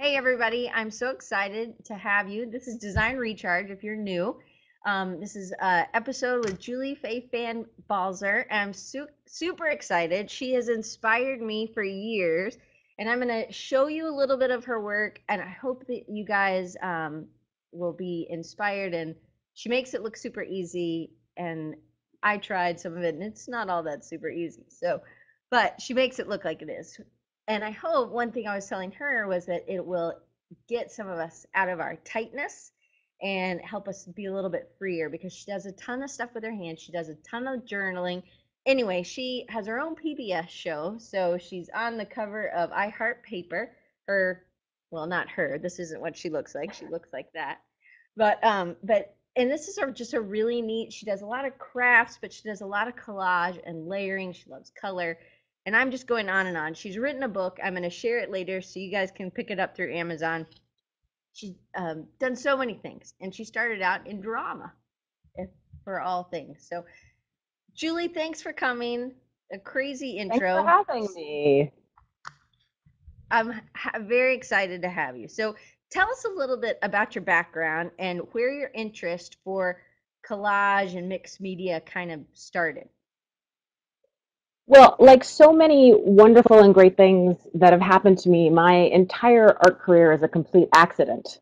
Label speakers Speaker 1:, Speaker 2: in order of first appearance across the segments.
Speaker 1: Hey everybody, I'm so excited to have you. This is Design Recharge if you're new. This is an episode with Julie Fei-Fan Balzer, and I'm super excited. She has inspired me for years, and I'm going to show you a little bit of her work, and I hope that you guys will be inspired. And she makes it look super easy, and I tried some of it, and it's not all that super easy. But she makes it look like it is. And I hope one thing I was telling her was that it will get some of us out of our tightness and help us be a little bit freer because she does a ton of stuff with her hands. She does a ton of journaling. Anyway, she has her own PBS show. So she's on the cover of I Heart Paper. Her, well, not her. This isn't what she looks like. She looks like that. And this is just a really neat. She does a lot of crafts, but she does a lot of collage and layering. She loves color, and I'm just going on and on. She's written a book. I'm going to share it later so you guys can pick it up through Amazon. She's done so many things, and she started out in drama, for all things. So, Julie, thanks for coming. A crazy
Speaker 2: Thanks for
Speaker 1: intro.
Speaker 2: having me.
Speaker 1: I'm very excited to have you. So, tell us a little bit about your background and where your interest for collage and mixed media kind of started.
Speaker 2: Well, like so many wonderful and great things that have happened to me, my entire art career is a complete accident.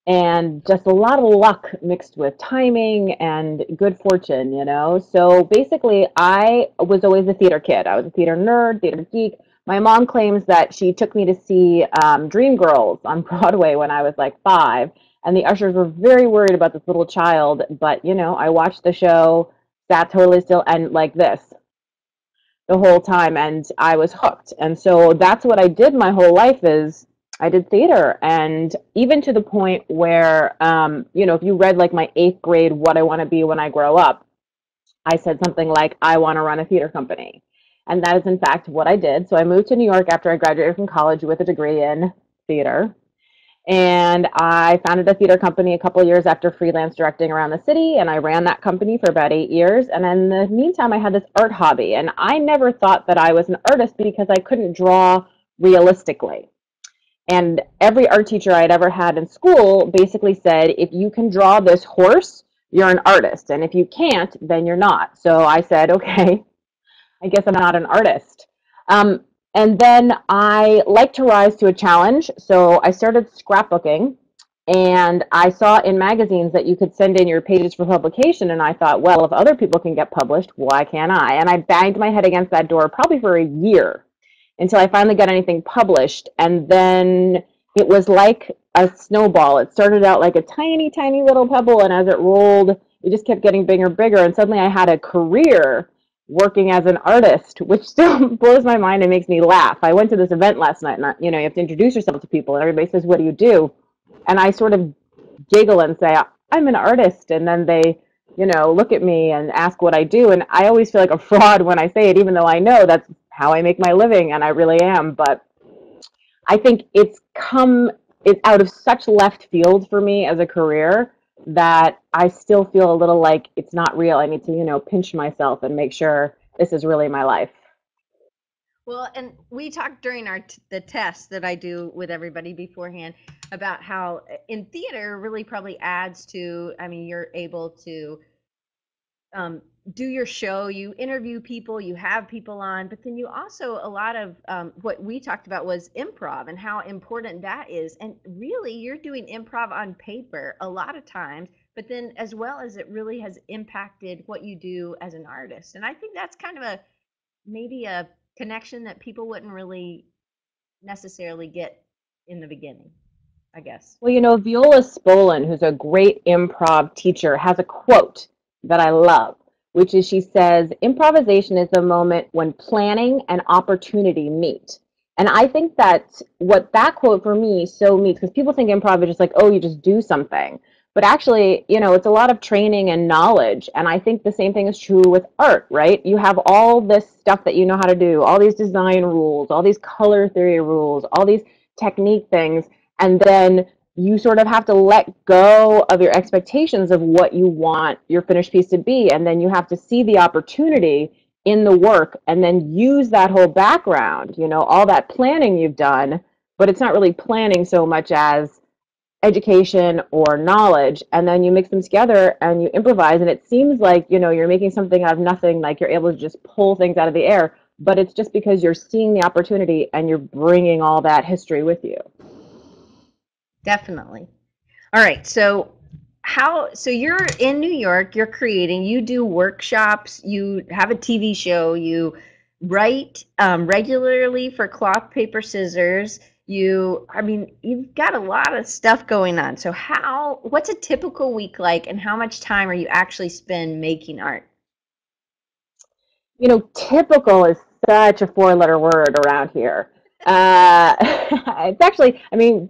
Speaker 2: And just a lot of luck mixed with timing and good fortune, you know? So basically, I was always a theater kid. I was a theater nerd, theater geek. My mom claims that she took me to see Dreamgirls on Broadway when I was like 5. And the ushers were very worried about this little child. But, I watched the show, sat totally still, and like this the whole time, and I was hooked. And so that's what I did my whole life is I did theater, and even to the point where if you read like my 8th grade what I want to be when I grow up, I said something like I want to run a theater company. And that is in fact what I did. So I moved to New York after I graduated from college with a degree in theater, and I founded a theater company a couple of years after freelance directing around the city, and I ran that company for about 8 years. And in the meantime, I had this art hobby, and I never thought that I was an artist because I couldn't draw realistically. And every art teacher I'd ever had in school basically said, if you can draw this horse, you're an artist. And if you can't, then you're not. So I said, okay, I guess I'm not an artist. Um, and then I like to rise to a challenge. So I started scrapbooking, and I saw in magazines that you could send in your pages for publication. And I thought, well, if other people can get published, why can't I? And I banged my head against that door probably for a year until I finally got anything published. And then it was like a snowball. It started out like a tiny, tiny little pebble. And as it rolled, it just kept getting bigger and bigger. And suddenly I had a career working as an artist, which still blows my mind and makes me laugh. I went to this event last night, and you have to introduce yourself to people, and everybody says, "What do you do?" And I sort of giggle and say, "I'm an artist," and then they, look at me and ask what I do, and I always feel like a fraud when I say it, even though I know that's how I make my living, and I really am. But I think it's out of such left field for me as a career that I still feel a little like it's not real. I need to, pinch myself and make sure this is really my life.
Speaker 1: Well, and we talked during the test that I do with everybody beforehand about how in theater really probably adds to. I mean, you're able to um, do your show, you interview people, you have people on, but then you also a lot of what we talked about was improv and how important that is. And really, you're doing improv on paper a lot of times, but then as well as it really has impacted what you do as an artist. And I think that's kind of a maybe a connection that people wouldn't really necessarily get in the beginning, I guess.
Speaker 2: Well, Viola Spolin, who's a great improv teacher, has a quote that I love, which is she says, improvisation is the moment when planning and opportunity meet. And I think that what that quote for me so means, because people think improv is just like, oh, you just do something. But actually, it's a lot of training and knowledge. And I think the same thing is true with art, right? You have all this stuff that you know how to do, all these design rules, all these color theory rules, all these technique things, and then you sort of have to let go of your expectations of what you want your finished piece to be, and then you have to see the opportunity in the work and then use that whole background, all that planning you've done but it's not really planning so much as education or knowledge, and then you mix them together and you improvise, and it seems like, you know, you're making something out of nothing, like you're able to just pull things out of the air, but it's just because you're seeing the opportunity and you're bringing all that history with you.
Speaker 1: Definitely. All right. So so you're in New York, you're creating, you do workshops, you have a TV show, you write regularly for cloth, paper, scissors. I mean, you've got a lot of stuff going on. So what's a typical week like, and how much time are you actually spend making art?
Speaker 2: You know, typical is such a four-letter word around here. It's actually, I mean,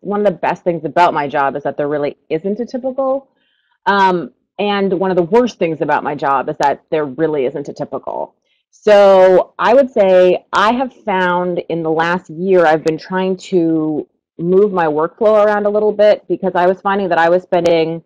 Speaker 2: one of the best things about my job is that there really isn't a typical. And one of the worst things about my job is that there really isn't a typical. So I would say I have found in the last year, I've been trying to move my workflow around a little bit because I was finding that I was spending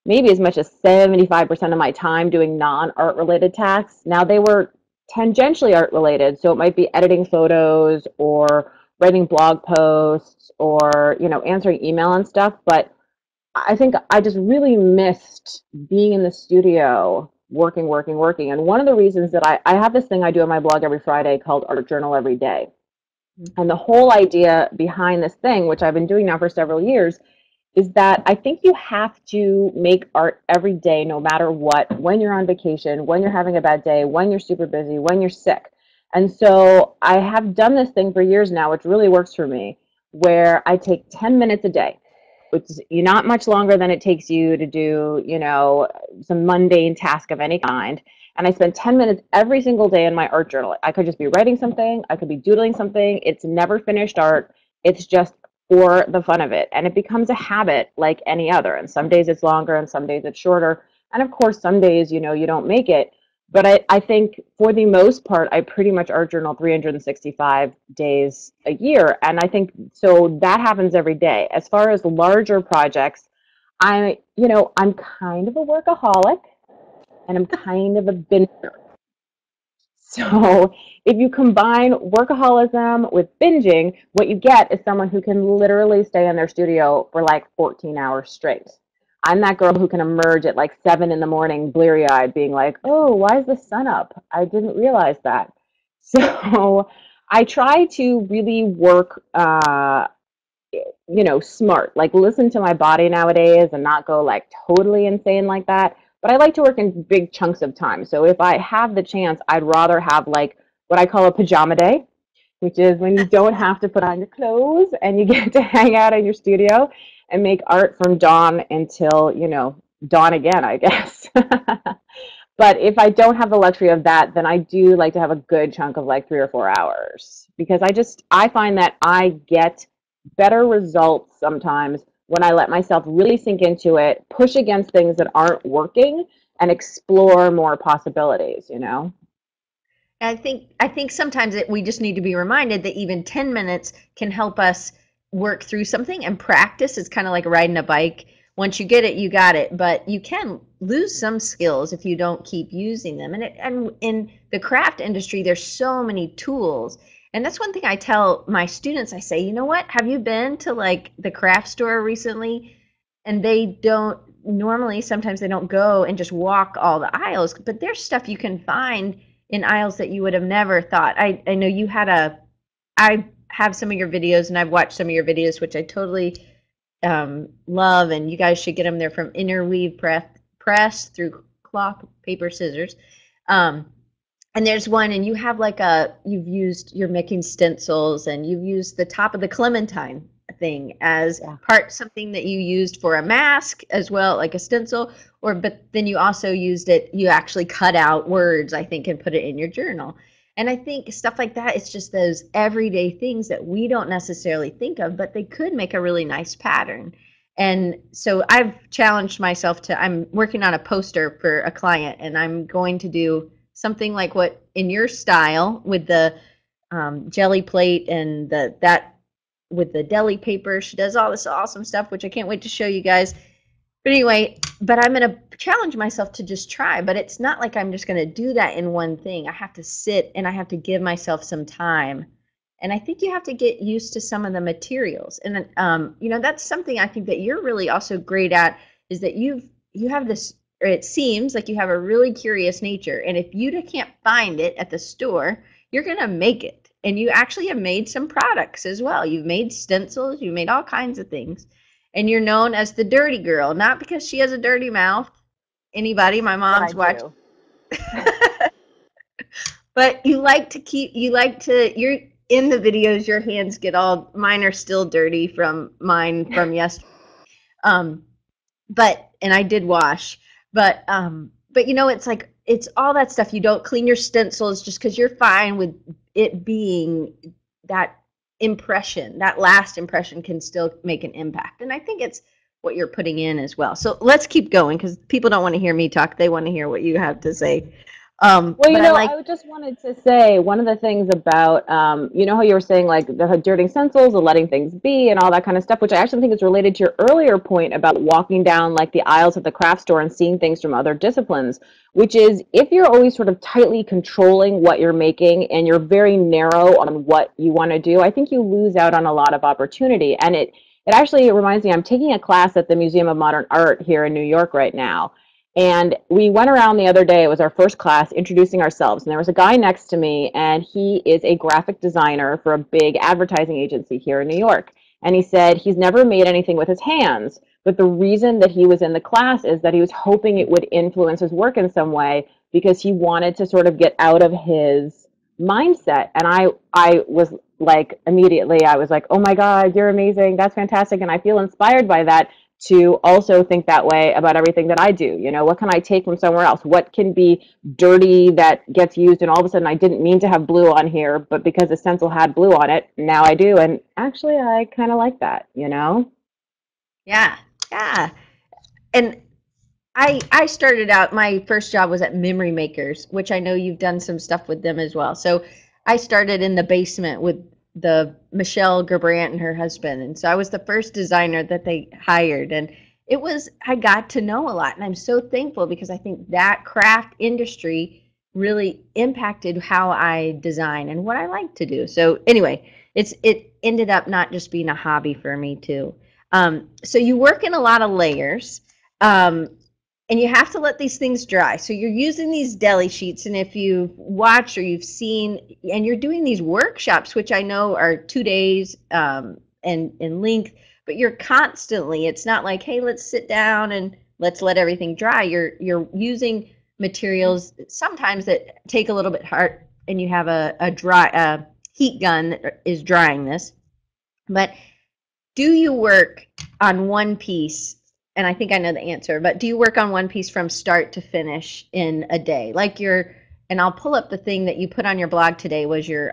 Speaker 2: maybe as much as 75% of my time doing non-art related tasks. Now they were tangentially art related, so it might be editing photos or writing blog posts or, you know, answering email and stuff, but I think I just really missed being in the studio working, working, working. And one of the reasons that I have this thing I do on my blog every Friday called Art Journal Every Day. And the whole idea behind this thing, which I've been doing now for several years, is that I think you have to make art every day, no matter what, when you're on vacation, when you're having a bad day, when you're super busy, when you're sick. And so I have done this thing for years now, which really works for me, where I take 10 minutes a day, which is not much longer than it takes you to do, you know, some mundane task of any kind. And I spend 10 minutes every single day in my art journal. I could just be writing something, I could be doodling something. It's never finished art. It's just for the fun of it. And it becomes a habit like any other. And some days it's longer and some days it's shorter. And of course, some days, you know, you don't make it. But I think for the most part, I pretty much art journal 365 days a year. And I think so that happens every day. As far as larger projects, I'm kind of a workaholic and I'm kind of a binger. So if you combine workaholism with binging, what you get is someone who can literally stay in their studio for like 14 hours straight. I'm that girl who can emerge at like 7 in the morning, bleary eyed, being like, oh, why is the sun up? I didn't realize that. So I try to really work, smart, like listen to my body nowadays and not go like totally insane like that. But I like to work in big chunks of time. So if I have the chance, I'd rather have like what I call a pajama day, which is when you don't have to put on your clothes and you get to hang out in your studio and make art from dawn until, dawn again, I guess. But if I don't have the luxury of that, then I do like to have a good chunk of like 3 or 4 hours because I find that I get better results sometimes when I let myself really sink into it, push against things that aren't working, and explore more possibilities, you know?
Speaker 1: I think sometimes we just need to be reminded that even 10 minutes can help us work through something, and practice is kind of like riding a bike. Once you get it, you got it, but you can lose some skills if you don't keep using them. And in the craft industry, there's so many tools. And that's one thing I tell my students. I say, you know what? Have you been to like the craft store recently? And they don't normally, sometimes they don't go and just walk all the aisles, but there's stuff you can find in aisles that you would have never thought. I know I have some of your videos, and I've watched some of your videos, which I totally love, and you guys should get them. They're from Interweave Press through Cloth, Paper, Scissors. Um, and there's one, and you're making stencils, and you've used the top of the clementine thing as
Speaker 2: Yeah.
Speaker 1: something that you used for a mask as well, like a stencil, but then you also you actually cut out words, I think, and put it in your journal. And I think stuff like that, it's just those everyday things that we don't necessarily think of, but they could make a really nice pattern. And so I've challenged myself I'm working on a poster for a client, and I'm going to do something like what in your style with the jelly plate and that with the deli paper. She does all this awesome stuff, which I can't wait to show you guys. But anyway, I'm going to challenge myself to just try, but it's not like I'm just going to do that in one thing. I have to sit and I have to give myself some time And I think you have to get used to some of the materials. And then, that's something I think that you're really also great at, is that you have this, or it seems like you have a really curious nature. And if you can't find it at the store, you're going to make it. And you actually have made some products as well. You've made stencils, you've made all kinds of things. And you're known as the dirty girl, not because she has a dirty mouth. Anybody, my
Speaker 2: But I
Speaker 1: mom's watching.
Speaker 2: do.
Speaker 1: But you're in the videos, your hands get all, mine are still dirty from mine from yesterday. Um, and I did wash, but it's like, it's all that stuff. You don't clean your stencils just because you're fine with it being that impression, that last impression can still make an impact. And I think it's what you're putting in as well. So let's keep going because people don't want to hear me talk. They want to hear what you have to say.
Speaker 2: Well,
Speaker 1: But I like,
Speaker 2: I just wanted to say one of the things about, how you were saying like the dirty stencils and letting things be and all that kind of stuff, which I actually think is related to your earlier point about walking down like the aisles at the craft store and seeing things from other disciplines, which is if you're always sort of tightly controlling what you're making and you're very narrow on what you want to do, I think you lose out on a lot of opportunity. And it actually reminds me, I'm taking a class at the Museum of Modern Art here in New York right now. And we went around the other day, it was our first class, introducing ourselves. And there was a guy next to me, and he is a graphic designer for a big advertising agency here in New York. And he said he's never made anything with his hands. But the reason that he was in the class is that he was hoping it would influence his work in some way because he wanted to sort of get out of his mindset. And I was like, immediately, I was like, oh my God, you're amazing. That's fantastic. And I feel inspired by that to also think that way about everything that I do. What can I take from somewhere else? What can be dirty that gets used and all of a sudden I didn't mean to have blue on here, but because the stencil had blue on it, now I do. And actually I kind of like that.
Speaker 1: yeah, yeah. And I started out, my first job was at Memory Makers, which I know you've done some stuff with them as well. So I started in the basement with the Michelle Gerbrandt and her husband. And so I was the first designer that they hired. And I got to know a lot. And I'm so thankful because I think that craft industry really impacted how I design and what I like to do. So anyway, it ended up not just being a hobby for me too. So you work in a lot of layers. Um, and you have to let these things dry. So you're using these deli sheets, and if you've watched or you've seen, and you're doing these workshops, which I know are 2 days in length, but you're constantly. It's not like, hey, let's sit down and let's let everything dry. You're using materials sometimes that take a little bit hard, and you have a dry heat gun that is drying this. But do you work on one piece? And I think I know the answer, but do you work on one piece from start to finish in a day? Like and I'll pull up the thing that you put on your blog today was your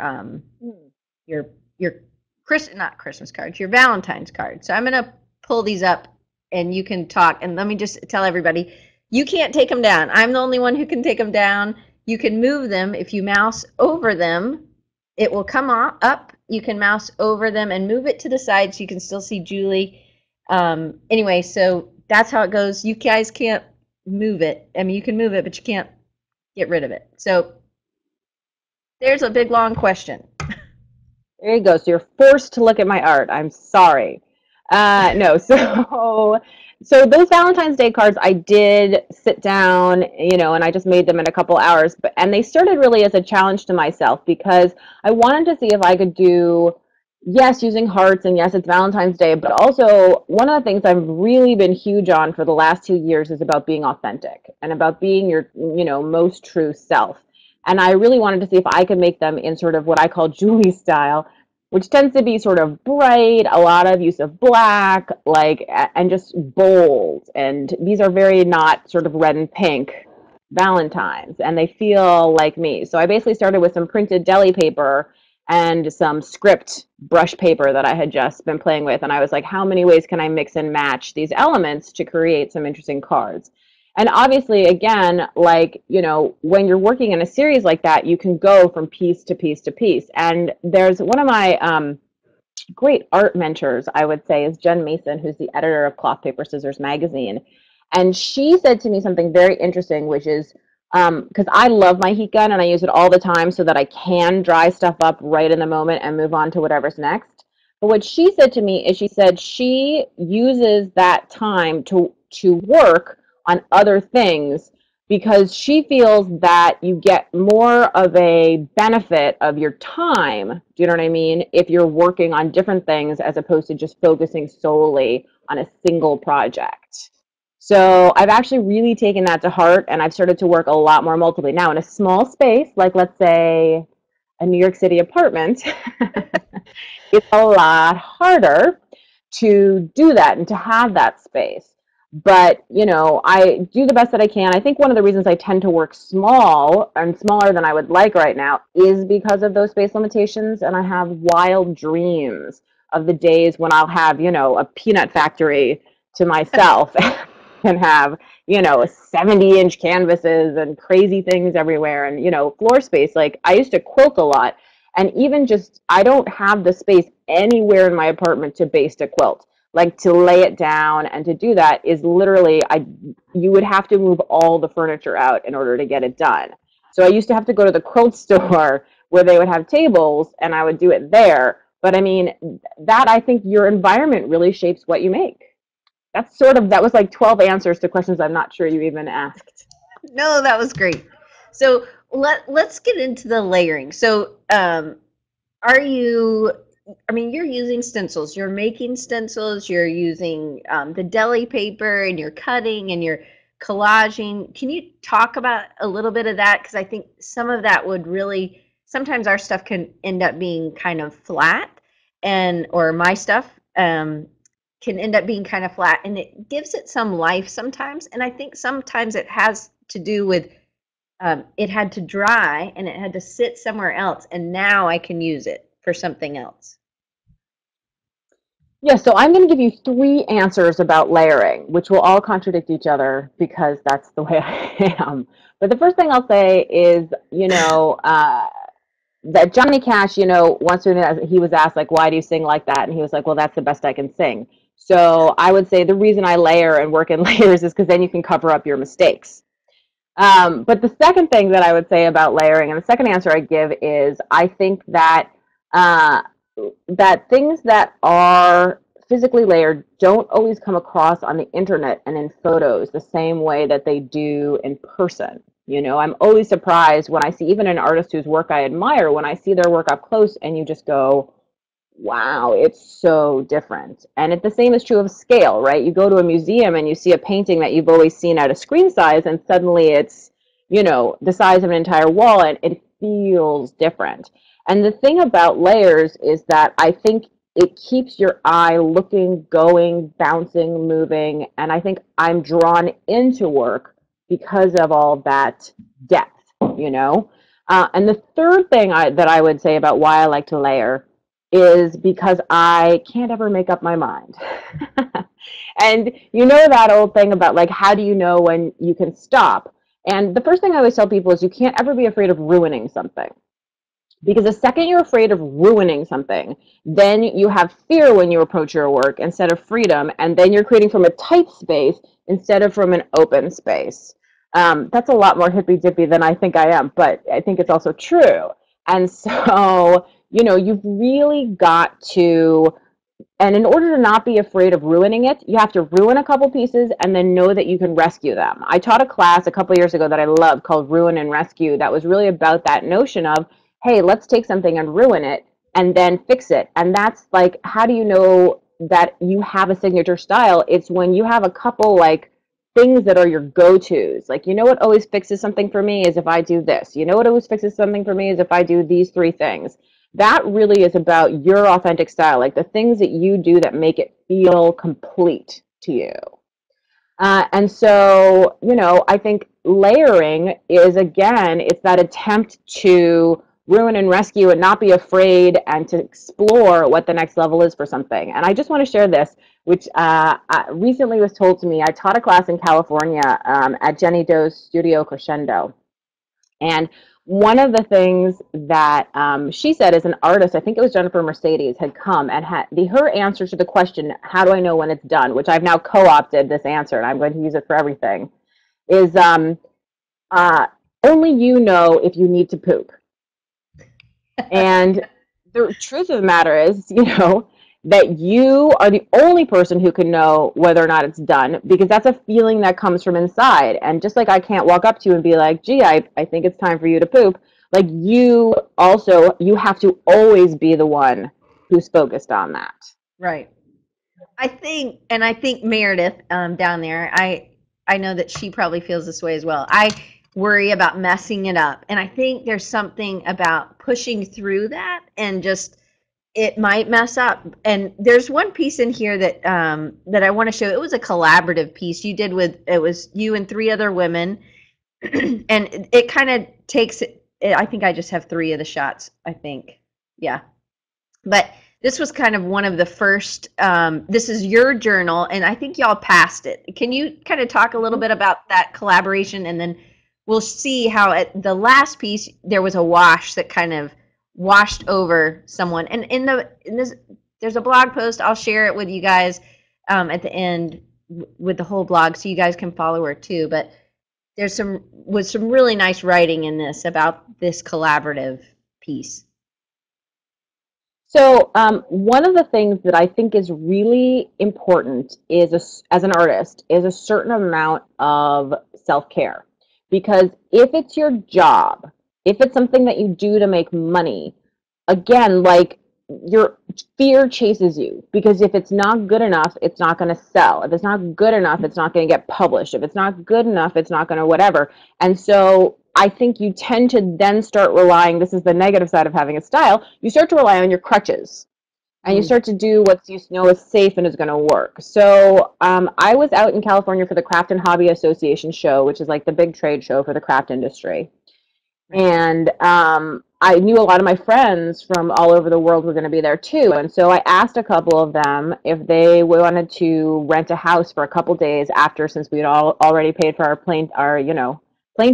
Speaker 1: not Christmas cards, your Valentine's card. So I'm gonna pull these up and you can talk. And let me just tell everybody, you can't take them down. I'm the only one who can take them down. You can move them. If you mouse over them, it will come up. You can mouse over them and move it to the side so you can still see Julie. Anyway, so that's how it goes. You guys can't move it. I mean, you can move it, but you can't get rid of it. So there's a big, long question.
Speaker 2: There you go. So you're forced to look at my art. I'm sorry. No, so those Valentine's Day cards, I did sit down, and I just made them in a couple hours. And they started really as a challenge to myself because I wanted to see if I could do, yes, using hearts, and yes, it's Valentine's Day, but also one of the things I've really been huge on for the last 2 years is about being authentic and about being your, most true self. And I really wanted to see if I could make them in sort of what I call Julie style, which tends to be sort of bright, a lot of use of black, and just bold. And these are very not sort of red and pink Valentines, and they feel like me. So I basically started with some printed deli paper and some script brush paper that I had just been playing with. And I was like, how many ways can I mix and match these elements to create some interesting cards? And obviously, again, when you're working in a series like that, you can go from piece to piece to piece. And there's one of my great art mentors, I would say, is Jen Mason, who's the editor of Cloth, Paper, Scissors magazine. And she said to me something very interesting, which is, because I love my heat gun and I use it all the time so that I can dry stuff up right in the moment and move on to whatever's next. But what she said to me is she said she uses that time to work on other things because she feels that you get more of a benefit of your time, do you know what I mean, if you're working on different things as opposed to just focusing solely on a single project. So I've actually really taken that to heart and I've started to work a lot more multiply. Now, in a small space, like let's say a New York City apartment, it's a lot harder to do that and to have that space. But, you know, I do the best that I can. I think one of the reasons I tend to work small and smaller than I would like right now is because of those space limitations. And I have wild dreams of the days when I'll have, you know, a peanut factory to myself and have, you know, 70-inch canvases and crazy things everywhere and, you know, floor space. Like I used to quilt a lot. And even just, I don't have the space anywhere in my apartment to baste a quilt. Like to lay it down and to do that is literally, you would have to move all the furniture out in order to get it done. So I used to have to go to the quilt store where they would have tables and I would do it there. But I mean, that I think your environment really shapes what you make. That was like 12 answers to questions I'm not sure you even asked.
Speaker 1: No, that was great. So let's get into the layering. So are you, I mean, you're using stencils, you're making stencils, you're using the deli paper and you're cutting and you're collaging. Can you talk about a little bit of that? Because I think some of that would really, sometimes our stuff can end up being kind of flat and, or my stuff can end up being kind of flat and it gives it some life sometimes. And I think sometimes it has to do with it had to dry and it had to sit somewhere else and now I can use it for something else.
Speaker 2: Yeah, so I'm going to give you three answers about layering, which will all contradict each other because that's the way I am. But the first thing I'll say is, you know, that Johnny Cash, you know, once he was asked, like, why do you sing like that? And he was like, well, that's the best I can sing. So I would say the reason I layer and work in layers is because then you can cover up your mistakes. But the second thing that I would say about layering, and the second answer I give is I think that uh, that things that are physically layered don't always come across on the internet and in photos the same way that they do in person. You know, I'm always surprised when I see even an artist whose work I admire, when I see their work up close and you just go, wow, it's so different. And the same is true of scale, right? You go to a museum and you see a painting that you've always seen at a screen size, and suddenly it's, you know, the size of an entire wall, and it feels different. And the thing about layers is that I think it keeps your eye looking, going, bouncing, moving, and I think I'm drawn into work because of all that depth, you know? And the third thing that I would say about why I like to layer is because I can't ever make up my mind. And you know that old thing about like, how do you know when you can stop? And the first thing I always tell people is you can't ever be afraid of ruining something. Because the second you're afraid of ruining something, then you have fear when you approach your work instead of freedom. And then you're creating from a tight space instead of from an open space. That's a lot more hippy dippy than I think I am, but I think it's also true. And so, you know, you've really got to, and in order to not be afraid of ruining it, you have to ruin a couple pieces and then know that you can rescue them. I taught a class a couple years ago that I loved called Ruin and Rescue that was really about that notion of, hey, let's take something and ruin it and then fix it. And that's like, how do you know that you have a signature style? It's when you have a couple like things that are your go-tos. Like, you know what always fixes something for me is if I do this. You know what always fixes something for me is if I do these three things. That really is about your authentic style, like the things that you do that make it feel complete to you. And so, you know, I think layering is, again, it's that attempt to ruin and rescue and not be afraid and to explore what the next level is for something. And I just want to share this, which recently was told to me. I taught a class in California at Jenny Doe's Studio Crescendo. And one of the things that she said as an artist, I think it was Jennifer Mercedes, had come and had her answer to the question, how do I know when it's done, which I've now co-opted this answer and I'm going to use it for everything, is only you know if you need to poop. And the truth of the matter is, that you are the only person who can know whether or not it's done, because that's a feeling that comes from inside. And just like I can't walk up to you and be like, gee, I think it's time for you to poop, like you have to always be the one who's focused on that.
Speaker 1: Right. I think Meredith down there, I know that she probably feels this way as well. I worry about messing it up, and I think there's something about pushing through that and just it might mess up. And there's one piece in here that I want to show. It was a collaborative piece you did with it was you and three other women, and it kind of takes it. I think I just have three of the shots. I think, yeah. But this was kind of one of the first. This is your journal, and I think y'all passed it. Can you kind of talk a little bit about that collaboration, and then we'll see how at the last piece there was a wash that kind of washed over someone. And in this, there's a blog post. I'll share it with you guys at the end with the whole blog, so you guys can follow her too. But there's some really nice writing in this about this collaborative piece.
Speaker 2: So one of the things that I think is really important as an artist is a certain amount of self-care. Because if it's your job, if it's something that you do to make money, again, like your fear chases you, because if it's not good enough, it's not going to sell. If it's not good enough, it's not going to get published. If it's not good enough, it's not going to whatever. And so I think you tend to then start relying, this is the negative side of having a style, you start to rely on your crutches. And you start to do what you know is safe and is going to work. So I was out in California for the Craft and Hobby Association show, which is like the big trade show for the craft industry. And I knew a lot of my friends from all over the world were going to be there too. And so I asked a couple of them if they wanted to rent a house for a couple days after, since we had already paid for our plane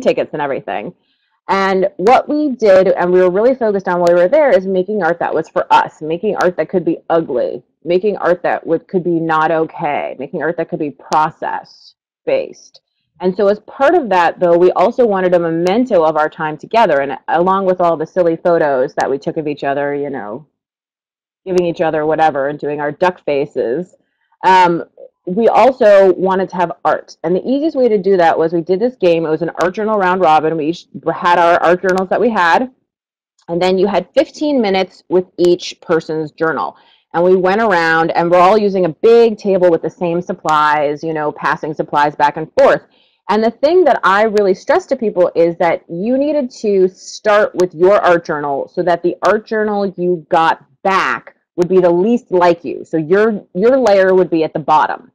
Speaker 2: tickets and everything. And what we did, and we were really focused on while we were there, is making art that was for us, making art that could be ugly, making art that could be not okay, making art that could be process based. And so as part of that, though, we also wanted a memento of our time together. And along with all the silly photos that we took of each other, giving each other whatever and doing our duck faces, we also wanted to have art. And the easiest way to do that was we did this game. It was an art journal round robin. We each had our art journals that we had. And then you had 15 minutes with each person's journal. And we went around, and we're all using a big table with the same supplies, passing supplies back and forth. And the thing that I really stress to people is that you needed to start with your art journal so that the art journal you got back would be the least like you. So your layer would be at the bottom,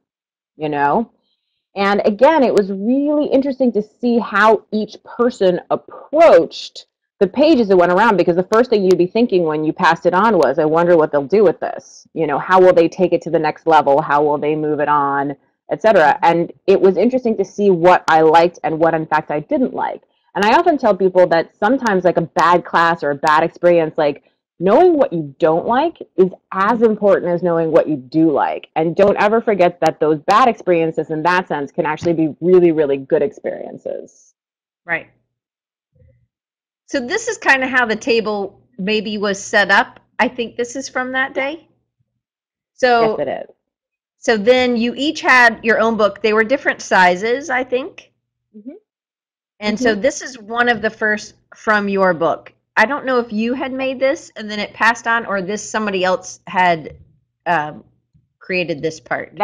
Speaker 2: And again, it was really interesting to see how each person approached the pages that went around, because the first thing you'd be thinking when you passed it on was, I wonder what they'll do with this. How will they take it to the next level? How will they move it on, etc. And it was interesting to see what I liked and what, in fact, I didn't like. And I often tell people that sometimes, like, a bad class or a bad experience, like, knowing what you don't like is as important as knowing what you do like. And don't ever forget that those bad experiences in that sense can actually be really, really good experiences.
Speaker 1: Right. So this is kind of how the table maybe was set up. I think this is from that day. So
Speaker 2: yes, it is.
Speaker 1: So then you each had your own book. They were different sizes, I think.
Speaker 2: Mm-hmm.
Speaker 1: And so this is one of the first from your book. I don't know if you had made this and then it passed on, or this somebody else had created this part.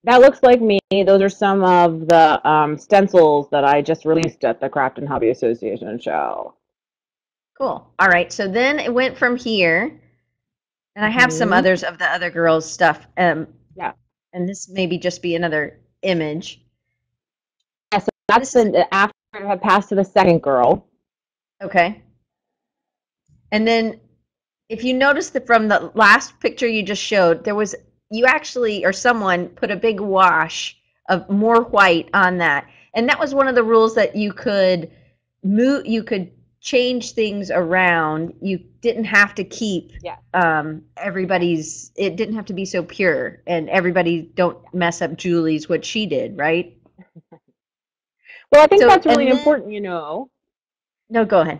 Speaker 2: That looks like me. Those are some of the stencils that I just released at the Craft and Hobby Association show.
Speaker 1: Cool. All right. So then it went from here, and I have some others of the other girls' stuff.
Speaker 2: Yeah.
Speaker 1: And this maybe just be another image.
Speaker 2: Yeah, so that's after I had passed to the second girl.
Speaker 1: Okay. And then if you notice that from the last picture you just showed, you actually, or someone put a big wash of more white on that. And that was one of the rules, that you could change things around. You didn't have to keep it didn't have to be so pure, and everybody don't mess up Julie's, what she did, right?
Speaker 2: Well, I think that's really important,
Speaker 1: No, go ahead.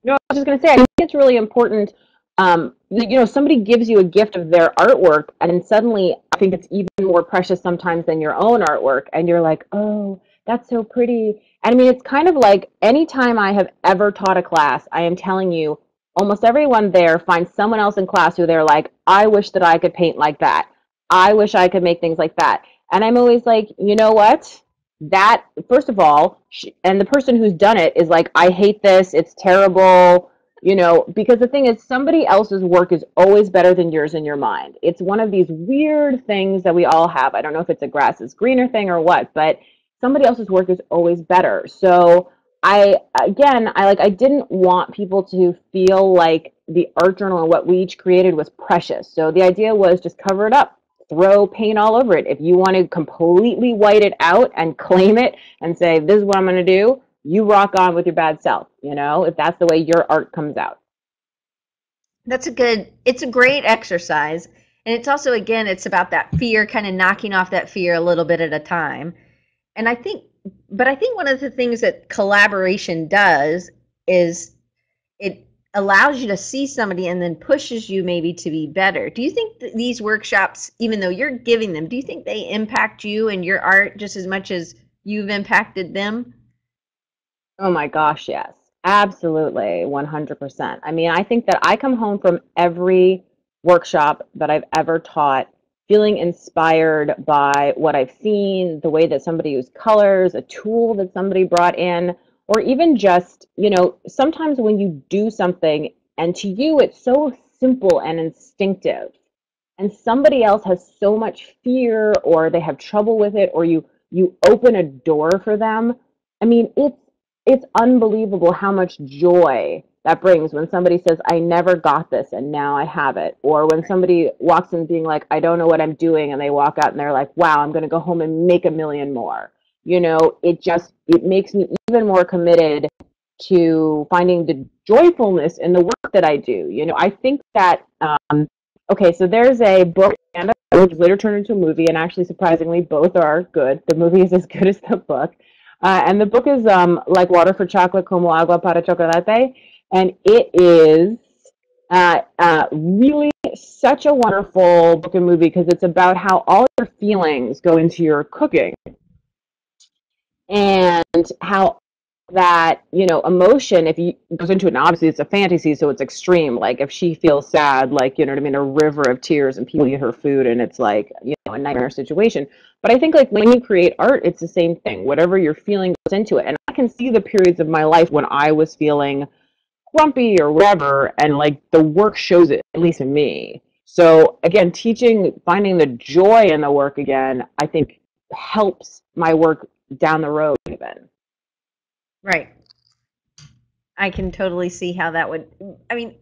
Speaker 2: No, I was just going to say, I think it's really important. Somebody gives you a gift of their artwork, and then suddenly I think it's even more precious sometimes than your own artwork. And you're like, oh, that's so pretty. And I mean, it's kind of like anytime I have ever taught a class, I am telling you, almost everyone there finds someone else in class who they're like, I wish that I could paint like that. I wish I could make things like that. And I'm always like, you know what? That first of all, and the person who's done it is like, I hate this, it's terrible, because the thing is, somebody else's work is always better than yours in your mind. It's one of these weird things that we all have. I don't know if it's a grass is greener thing or what, but somebody else's work is always better. So I didn't want people to feel like the art journal and what we each created was precious. So the idea was just cover it up, throw paint all over it. If you want to completely white it out and claim it and say, this is what I'm going to do, you rock on with your bad self, if that's the way your art comes out.
Speaker 1: It's a great exercise. And it's also, again, it's about that fear, kind of knocking off that fear a little bit at a time. And I think one of the things that collaboration does is it allows you to see somebody and then pushes you maybe to be better. Do you think that these workshops, even though you're giving them, do you think they impact you and your art just as much as you've impacted them?
Speaker 2: Oh my gosh, yes. Absolutely, 100%. I mean, I think that I come home from every workshop that I've ever taught feeling inspired by what I've seen, the way that somebody used colors, a tool that somebody brought in, or even just, sometimes when you do something and to you it's so simple and instinctive, and somebody else has so much fear or they have trouble with it, or you open a door for them. I mean, it's unbelievable how much joy that brings when somebody says, I never got this and now I have it. Or when somebody walks in being like, I don't know what I'm doing, and they walk out and they're like, wow, I'm going to go home and make a million more. It makes me even more committed to finding the joyfulness in the work that I do. I think that, okay, so there's a book and a which later turned into a movie, and actually, surprisingly, both are good. The movie is as good as the book. And the book is Like Water for Chocolate, Como Agua para Chocolate. And it is really such a wonderful book and movie because it's about how all your feelings go into your cooking, and how that emotion, if you goes into it, and obviously it's a fantasy, so it's extreme. Like if she feels sad, like, you know what I mean, a river of tears, and people eat her food and it's like, a nightmare situation. But I think, like, when you create art, it's the same thing. Whatever you're feeling goes into it. And I can see the periods of my life when I was feeling grumpy or whatever, and like the work shows it, at least in me. So again, finding the joy in the work again, I think helps my work down the road even.
Speaker 1: Right. I can totally see how that would. I mean,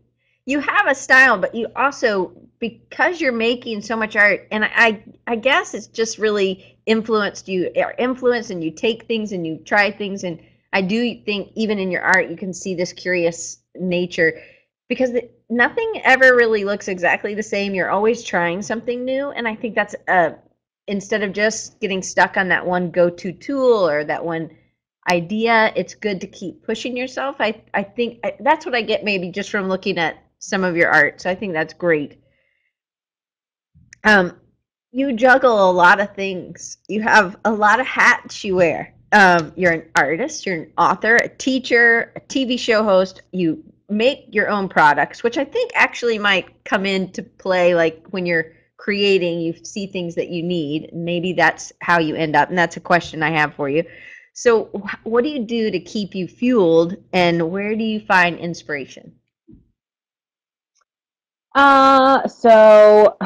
Speaker 1: you have a style, but you also, because you're making so much art, and I guess it's just really influenced you, or influenced, and you take things and you try things, and I do think even in your art you can see this curious nature, because nothing ever really looks exactly the same. You're always trying something new, and I think that's instead of just getting stuck on that one go-to tool or that one idea, it's good to keep pushing yourself. I think that's what I get maybe just from looking at some of your art. So I think that's great. Um, you juggle a lot of things. You have a lot of hats you wear. You're an artist, you're an author, a teacher, a TV show host. You make your own products, which I think actually might come into play, like when you're creating, you see things that you need. Maybe that's how you end up. And that's a question I have for you. So, what do you do to keep you fueled, and where do you find inspiration?
Speaker 2: So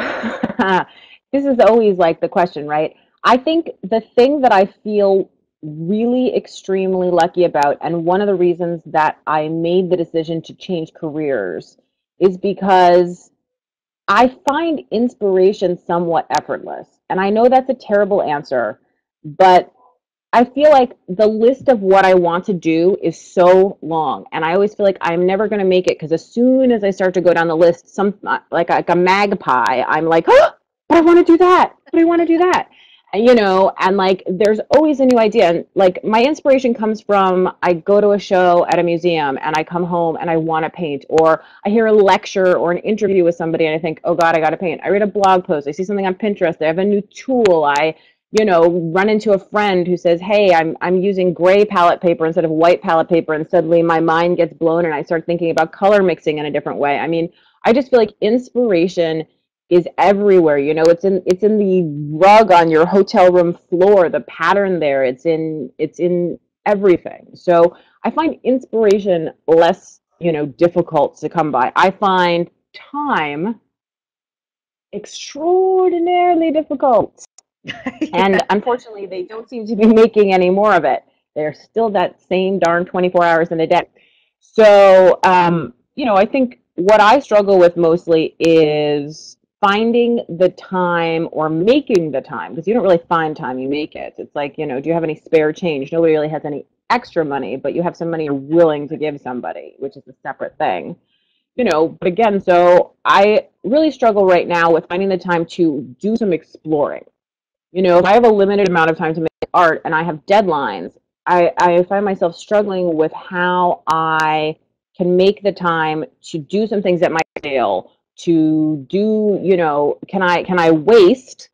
Speaker 2: this is always like the question, right? I think the thing that I feel really extremely lucky about, and one of the reasons that I made the decision to change careers, is because I find inspiration somewhat effortless. And I know that's a terrible answer, but I feel like the list of what I want to do is so long, and I always feel like I'm never going to make it because as soon as I start to go down the list, like a magpie, I'm like, oh, but I want to do that, but I want to do that. and like there's always a new idea. And like my inspiration comes from I go to a show at a museum and I come home and I want to paint, or I hear a lecture or an interview with somebody and I think, oh God, I got to paint. I read a blog post, I see something on Pinterest, they have a new tool, I run into a friend who says, hey, I'm using gray palette paper instead of white palette paper, and suddenly my mind gets blown and I start thinking about color mixing in a different way. I mean, I just feel like inspiration is everywhere. It's in the rug on your hotel room floor, the pattern there. It's in everything. So I find inspiration less, difficult to come by. I find time extraordinarily difficult. And
Speaker 1: Yeah.
Speaker 2: unfortunately, they don't seem to be making any more of it. They're still that same darn 24 hours in a day. So, I think what I struggle with mostly is finding the time or making the time, because you don't really find time, you make it. It's like, do you have any spare change? Nobody really has any extra money, but you have some money you're willing to give somebody, which is a separate thing. But again, so I really struggle right now with finding the time to do some exploring. If I have a limited amount of time to make art and I have deadlines, I find myself struggling with how I can make the time to do some things that might fail, to do, can I waste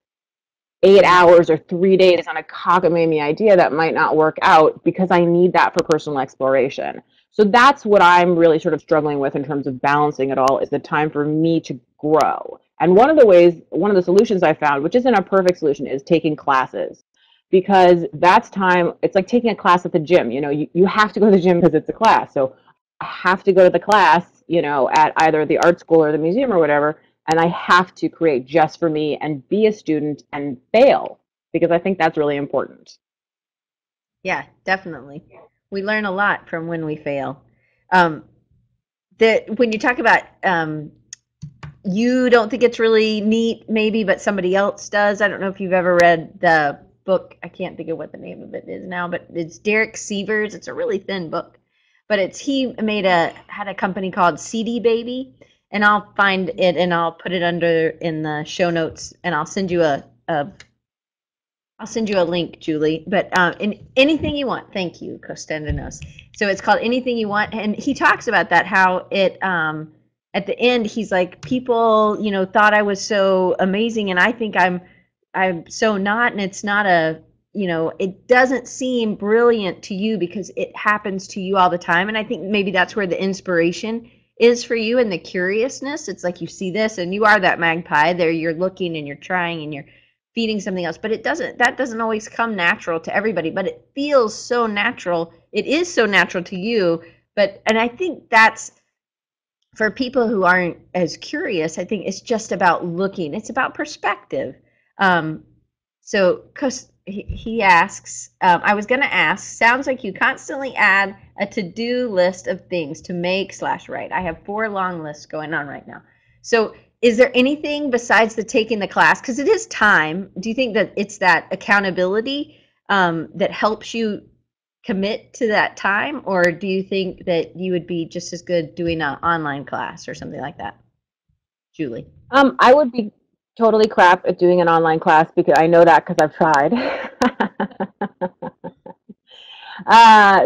Speaker 2: 8 hours or 3 days on a cockamamie idea that might not work out because I need that for personal exploration. So that's what I'm really sort of struggling with in terms of balancing it all, is the time for me to grow. And one of the solutions I found, which isn't a perfect solution, is taking classes. Because that's time, it's like taking a class at the gym. You have to go to the gym because it's a class. So I have to go to the class, at either the art school or the museum or whatever, and I have to create just for me and be a student and fail, because I think that's really important.
Speaker 1: Yeah, definitely. We learn a lot from when we fail. Um, that when you talk about you don't think it's really neat, maybe, but somebody else does. I don't know if you've ever read the book. I can't think of what the name of it is now, but it's Derek Sievers. It's a really thin book, but he made had a company called CD Baby, and I'll find it and I'll put it under in the show notes, and I'll send you a link, Julie. But in anything you want, thank you, Costandinos. So it's called Anything You Want, and he talks about that, how it at the end he's like, people thought I was so amazing, and I think I'm so not, and it's not a it doesn't seem brilliant to you because it happens to you all the time, and I think maybe that's where the inspiration is for you and the curiousness. It's like you see this and you are that magpie there, you're looking and you're trying and you're feeding something else, but that doesn't always come natural to everybody, but it feels so natural. It is so natural to you. And I think that's for people who aren't as curious. I think it's just about looking, it's about perspective. So because he asks, I was going to ask, sounds like you constantly add a to-do list of things to make slash write. I have 4 long lists going on right now. So is there anything besides the taking the class? Because it is time. Do you think that it's that accountability that helps you commit to that time? Or do you think that you would be just as good doing an online class or something like that? Julie.
Speaker 2: I would be totally crap at doing an online class, because I know that because I've tried.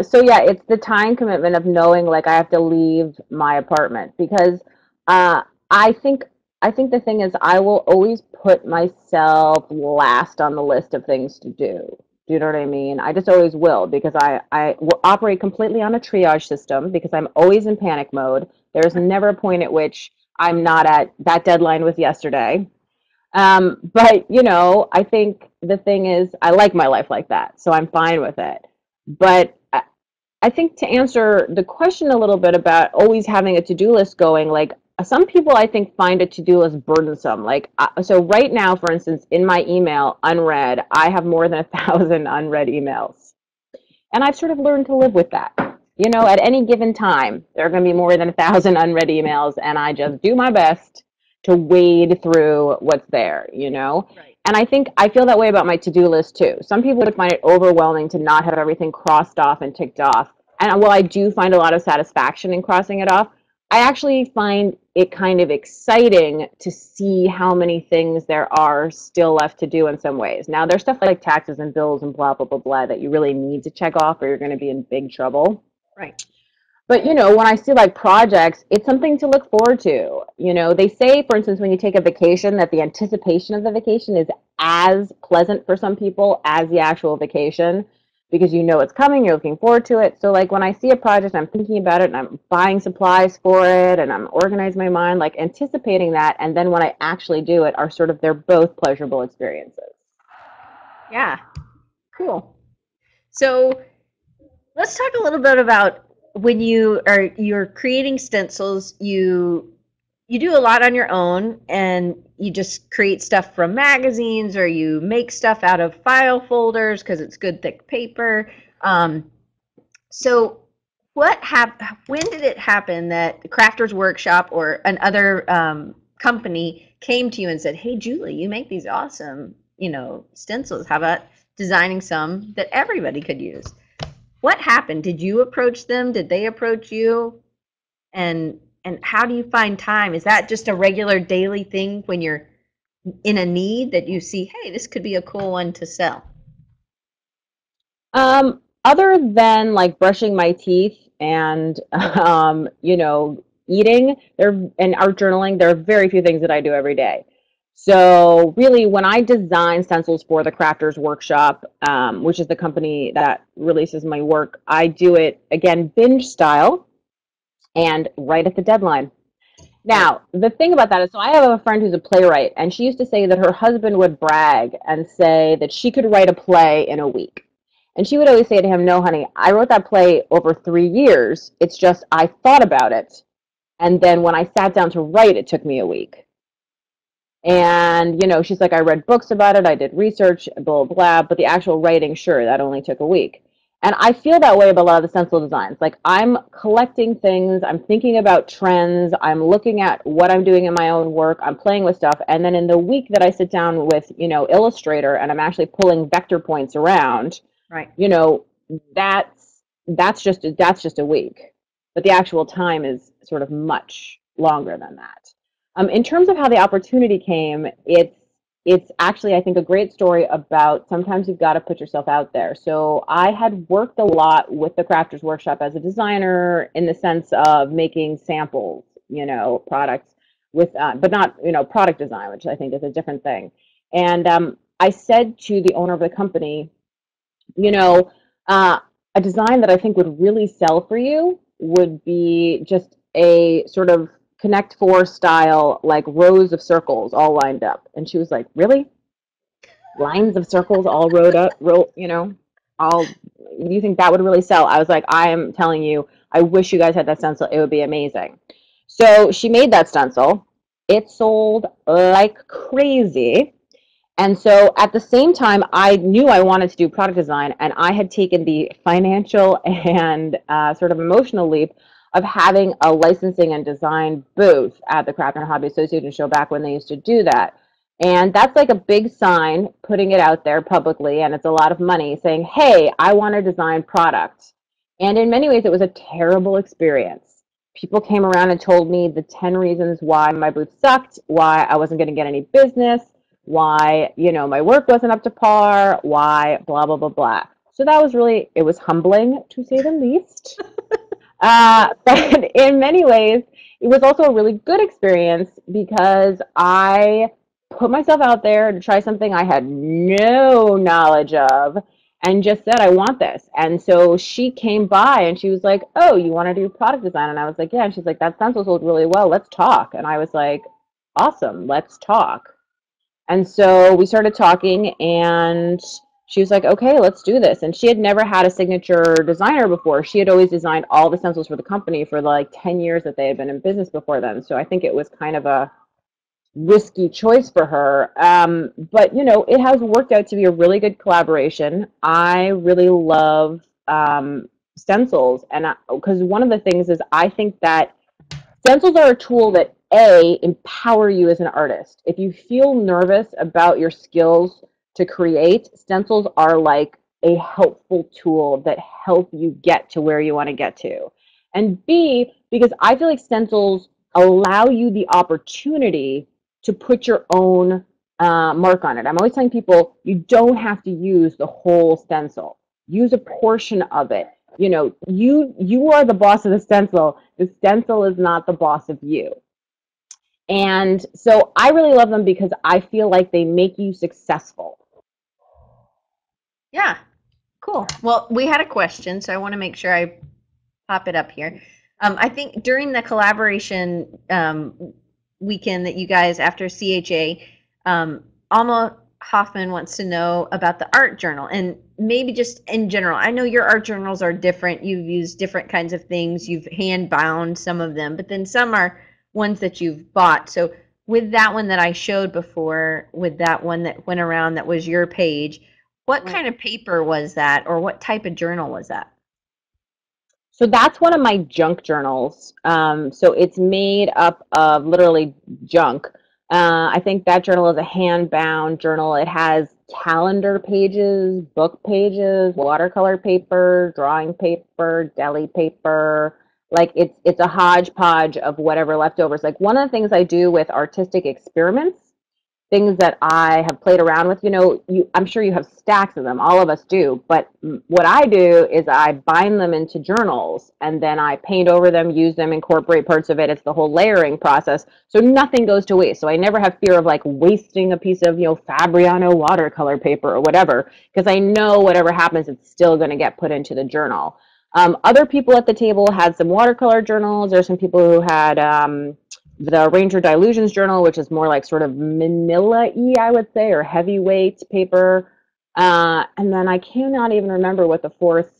Speaker 2: So yeah, it's the time commitment of knowing like I have to leave my apartment, because uh, I think I think the thing is I will always put myself last on the list of things to do. Do you know what I mean? I just always will, because I will operate completely on a triage system, because I'm always in panic mode. There's never a point at which I'm not at that deadline was yesterday. But I think the thing is I like my life like that, so I'm fine with it. But I think to answer the question a little bit about always having a to-do list going, like some people I think find a to-do list burdensome. Like, so right now, for instance, in my email unread, I have more than 1,000 unread emails. And I've sort of learned to live with that. At any given time, there are going to be more than 1,000 unread emails, and I just do my best to wade through what's there.
Speaker 1: Right.
Speaker 2: And I think I feel that way about my to-do list too. Some people would find it overwhelming to not have everything crossed off and ticked off. And while I do find a lot of satisfaction in crossing it off, I actually find it kind of exciting to see how many things there are still left to do in some ways. Now, there's stuff like taxes and bills and blah, blah, blah, blah that you really need to check off or you're going to be in big trouble.
Speaker 1: Right.
Speaker 2: But, when I see like projects, it's something to look forward to. They say, for instance, when you take a vacation, that the anticipation of the vacation is as pleasant for some people as the actual vacation because you know it's coming, you're looking forward to it. So like when I see a project, I'm thinking about it and I'm buying supplies for it and I'm organizing my mind, like anticipating that. And then when I actually do it are sort of, they're both pleasurable experiences.
Speaker 1: Yeah. Cool. So let's talk a little bit about when you're creating stencils, you do a lot on your own and you just create stuff from magazines or you make stuff out of file folders because it's good thick paper. So when did it happen that the Crafters Workshop or another company came to you and said, hey, Julie, you make these awesome, stencils. How about designing some that everybody could use? What happened? Did you approach them? Did they approach you? And how do you find time? Is that just a regular daily thing when you're in a need that you see, hey, this could be a cool one to sell?
Speaker 2: Other than like brushing my teeth and eating and art journaling, there are very few things that I do every day. So really, when I design stencils for the Crafters Workshop, which is the company that releases my work, I do it again binge style and right at the deadline. Now, the thing about that is, so I have a friend who's a playwright, and she used to say that her husband would brag and say that she could write a play in a week. And she would always say to him, no, honey, I wrote that play over 3 years. It's just I thought about it. And then when I sat down to write, it took me a week. And, she's like, I read books about it. I did research, blah, blah, blah. But the actual writing, sure, that only took a week. And I feel that way about a lot of the stencil designs. Like I'm collecting things, I'm thinking about trends, I'm looking at what I'm doing in my own work, I'm playing with stuff, and then in the week that I sit down with, Illustrator and I'm actually pulling vector points around,
Speaker 1: right,
Speaker 2: that's just a week. But the actual time is sort of much longer than that. In terms of how the opportunity came, it's actually, I think, a great story about sometimes you've got to put yourself out there. So I had worked a lot with the Crafters Workshop as a designer in the sense of making samples, products with, but not, product design, which I think is a different thing. And I said to the owner of the company, a design that I think would really sell for you would be just a sort of Connect Four style, like rows of circles all lined up. And she was like, really? Lines of circles all all, you think that would really sell? I was like, I am telling you, I wish you guys had that stencil. It would be amazing. So she made that stencil. It sold like crazy. And so at the same time, I knew I wanted to do product design, and I had taken the financial and sort of emotional leap of having a licensing and design booth at the Craft and Hobby Association show back when they used to do that. And that's like a big sign, putting it out there publicly, and it's a lot of money, saying, hey, I want to design product. And in many ways, it was a terrible experience. People came around and told me the 10 reasons why my booth sucked, why I wasn't going to get any business, why, my work wasn't up to par, why, blah, blah, blah, blah. So that was really, it was humbling, to say the least. But in many ways, it was also a really good experience because I put myself out there to try something I had no knowledge of and just said, I want this. And so she came by and she was like, oh, you want to do product design? And I was like, yeah. And she's like, that stencil sold really well. Let's talk. And I was like, awesome, let's talk. And so we started talking and she was like, okay, let's do this. And she had never had a signature designer before. She had always designed all the stencils for the company for like 10 years that they had been in business before then. So I think it was kind of a risky choice for her. But, it has worked out to be a really good collaboration. I really love stencils. And because one of the things is I think that stencils are a tool that empower you as an artist. If you feel nervous about your skills to create, stencils are like a helpful tool that help you get to where you want to get to. And B, because I feel like stencils allow you the opportunity to put your own mark on it. I'm always telling people you don't have to use the whole stencil. Use a portion of it. You know, you are the boss of the stencil. The stencil is not the boss of you. And so I really love them because I feel like they make you successful.
Speaker 1: Yeah, cool. Well, we had a question, so I want to make sure I pop it up here. I think during the collaboration weekend that you guys after CHA, Alma Hoffman wants to know about the art journal and maybe just in general. I know your art journals are different. You've used different kinds of things. You've hand bound some of them, but then some are ones that you've bought. So with that one that I showed before, with that one that went around that was your page, what
Speaker 2: Right.
Speaker 1: kind of paper was that, or what type of journal was that?
Speaker 2: So that's one of my junk journals. So it's made up of literally junk. I think that journal is a hand-bound journal. It has calendar pages, book pages, watercolor paper, drawing paper, deli paper. Like it's a hodgepodge of whatever leftovers. Like one of the things I do with artistic experiments, things that I have played around with, you know, I'm sure you have stacks of them. All of us do. But what I do is I bind them into journals and then I paint over them, use them, incorporate parts of it. It's the whole layering process. So nothing goes to waste. So I never have fear of like wasting a piece of, you know, Fabriano watercolor paper or whatever, because I know whatever happens, it's still going to get put into the journal. Other people at the table had some watercolor journals. There's some people who had the Ranger Dilutions Journal, which is more like sort of manila-y, I would say, or heavyweight paper. And then I cannot even remember what the fourth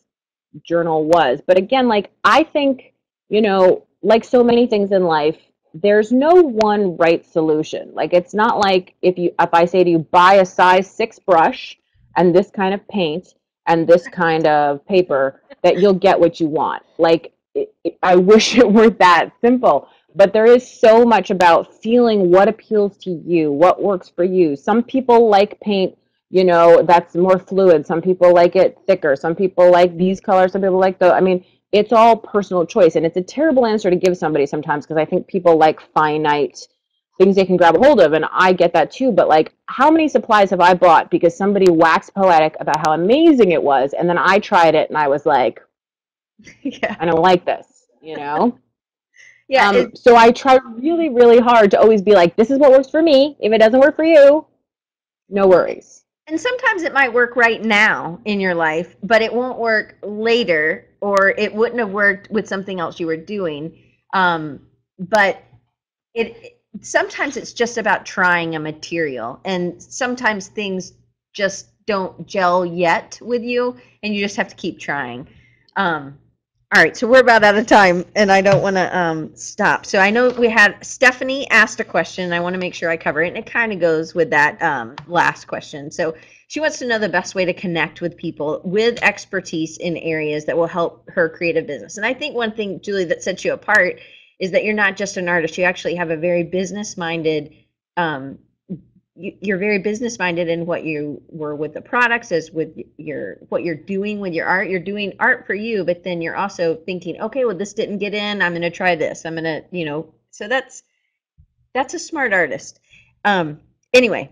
Speaker 2: journal was. But again, like I think, you know, like so many things in life, there's no one right solution. Like it's not like if I say to you, buy a size 6 brush and this kind of paint and this kind of paper, that you'll get what you want. Like I wish it were that simple. But there is so much about feeling what appeals to you, what works for you. Some people like paint, you know, that's more fluid. Some people like it thicker. Some people like these colors. Some people like the, I mean, it's all personal choice. And it's a terrible answer to give somebody sometimes because I think people like finite things they can grab a hold of. And I get that too. But like, how many supplies have I bought because somebody waxed poetic about how amazing it was? And then I tried it and I was like,
Speaker 1: Yeah.
Speaker 2: I don't like this, you know?
Speaker 1: Yeah,
Speaker 2: So I try really, really hard to always be like, this is what works for me. If it doesn't work for you, no
Speaker 1: well,
Speaker 2: worries.
Speaker 1: and sometimes it might work right now in your life, but it won't work later, or it wouldn't have worked with something else you were doing. But sometimes it's just about trying a material, and sometimes things just don't gel yet with you, and you just have to keep trying. All right, so we're about out of time, and I don't want to stop. So I know we had Stephanie asked a question, and I want to make sure I cover it, and it kind of goes with that last question. So she wants to know the best way to connect with people with expertise in areas that will help her creative business. And I think one thing, Julie, that sets you apart is that you're not just an artist; you actually have a very business-minded um, you're very business minded in what you were with the products as with your what you're doing with your art. You're doing art for you, but then you're also thinking, okay, well, this didn't get in, I'm going to try this, I'm going to, so that's a smart artist. Anyway,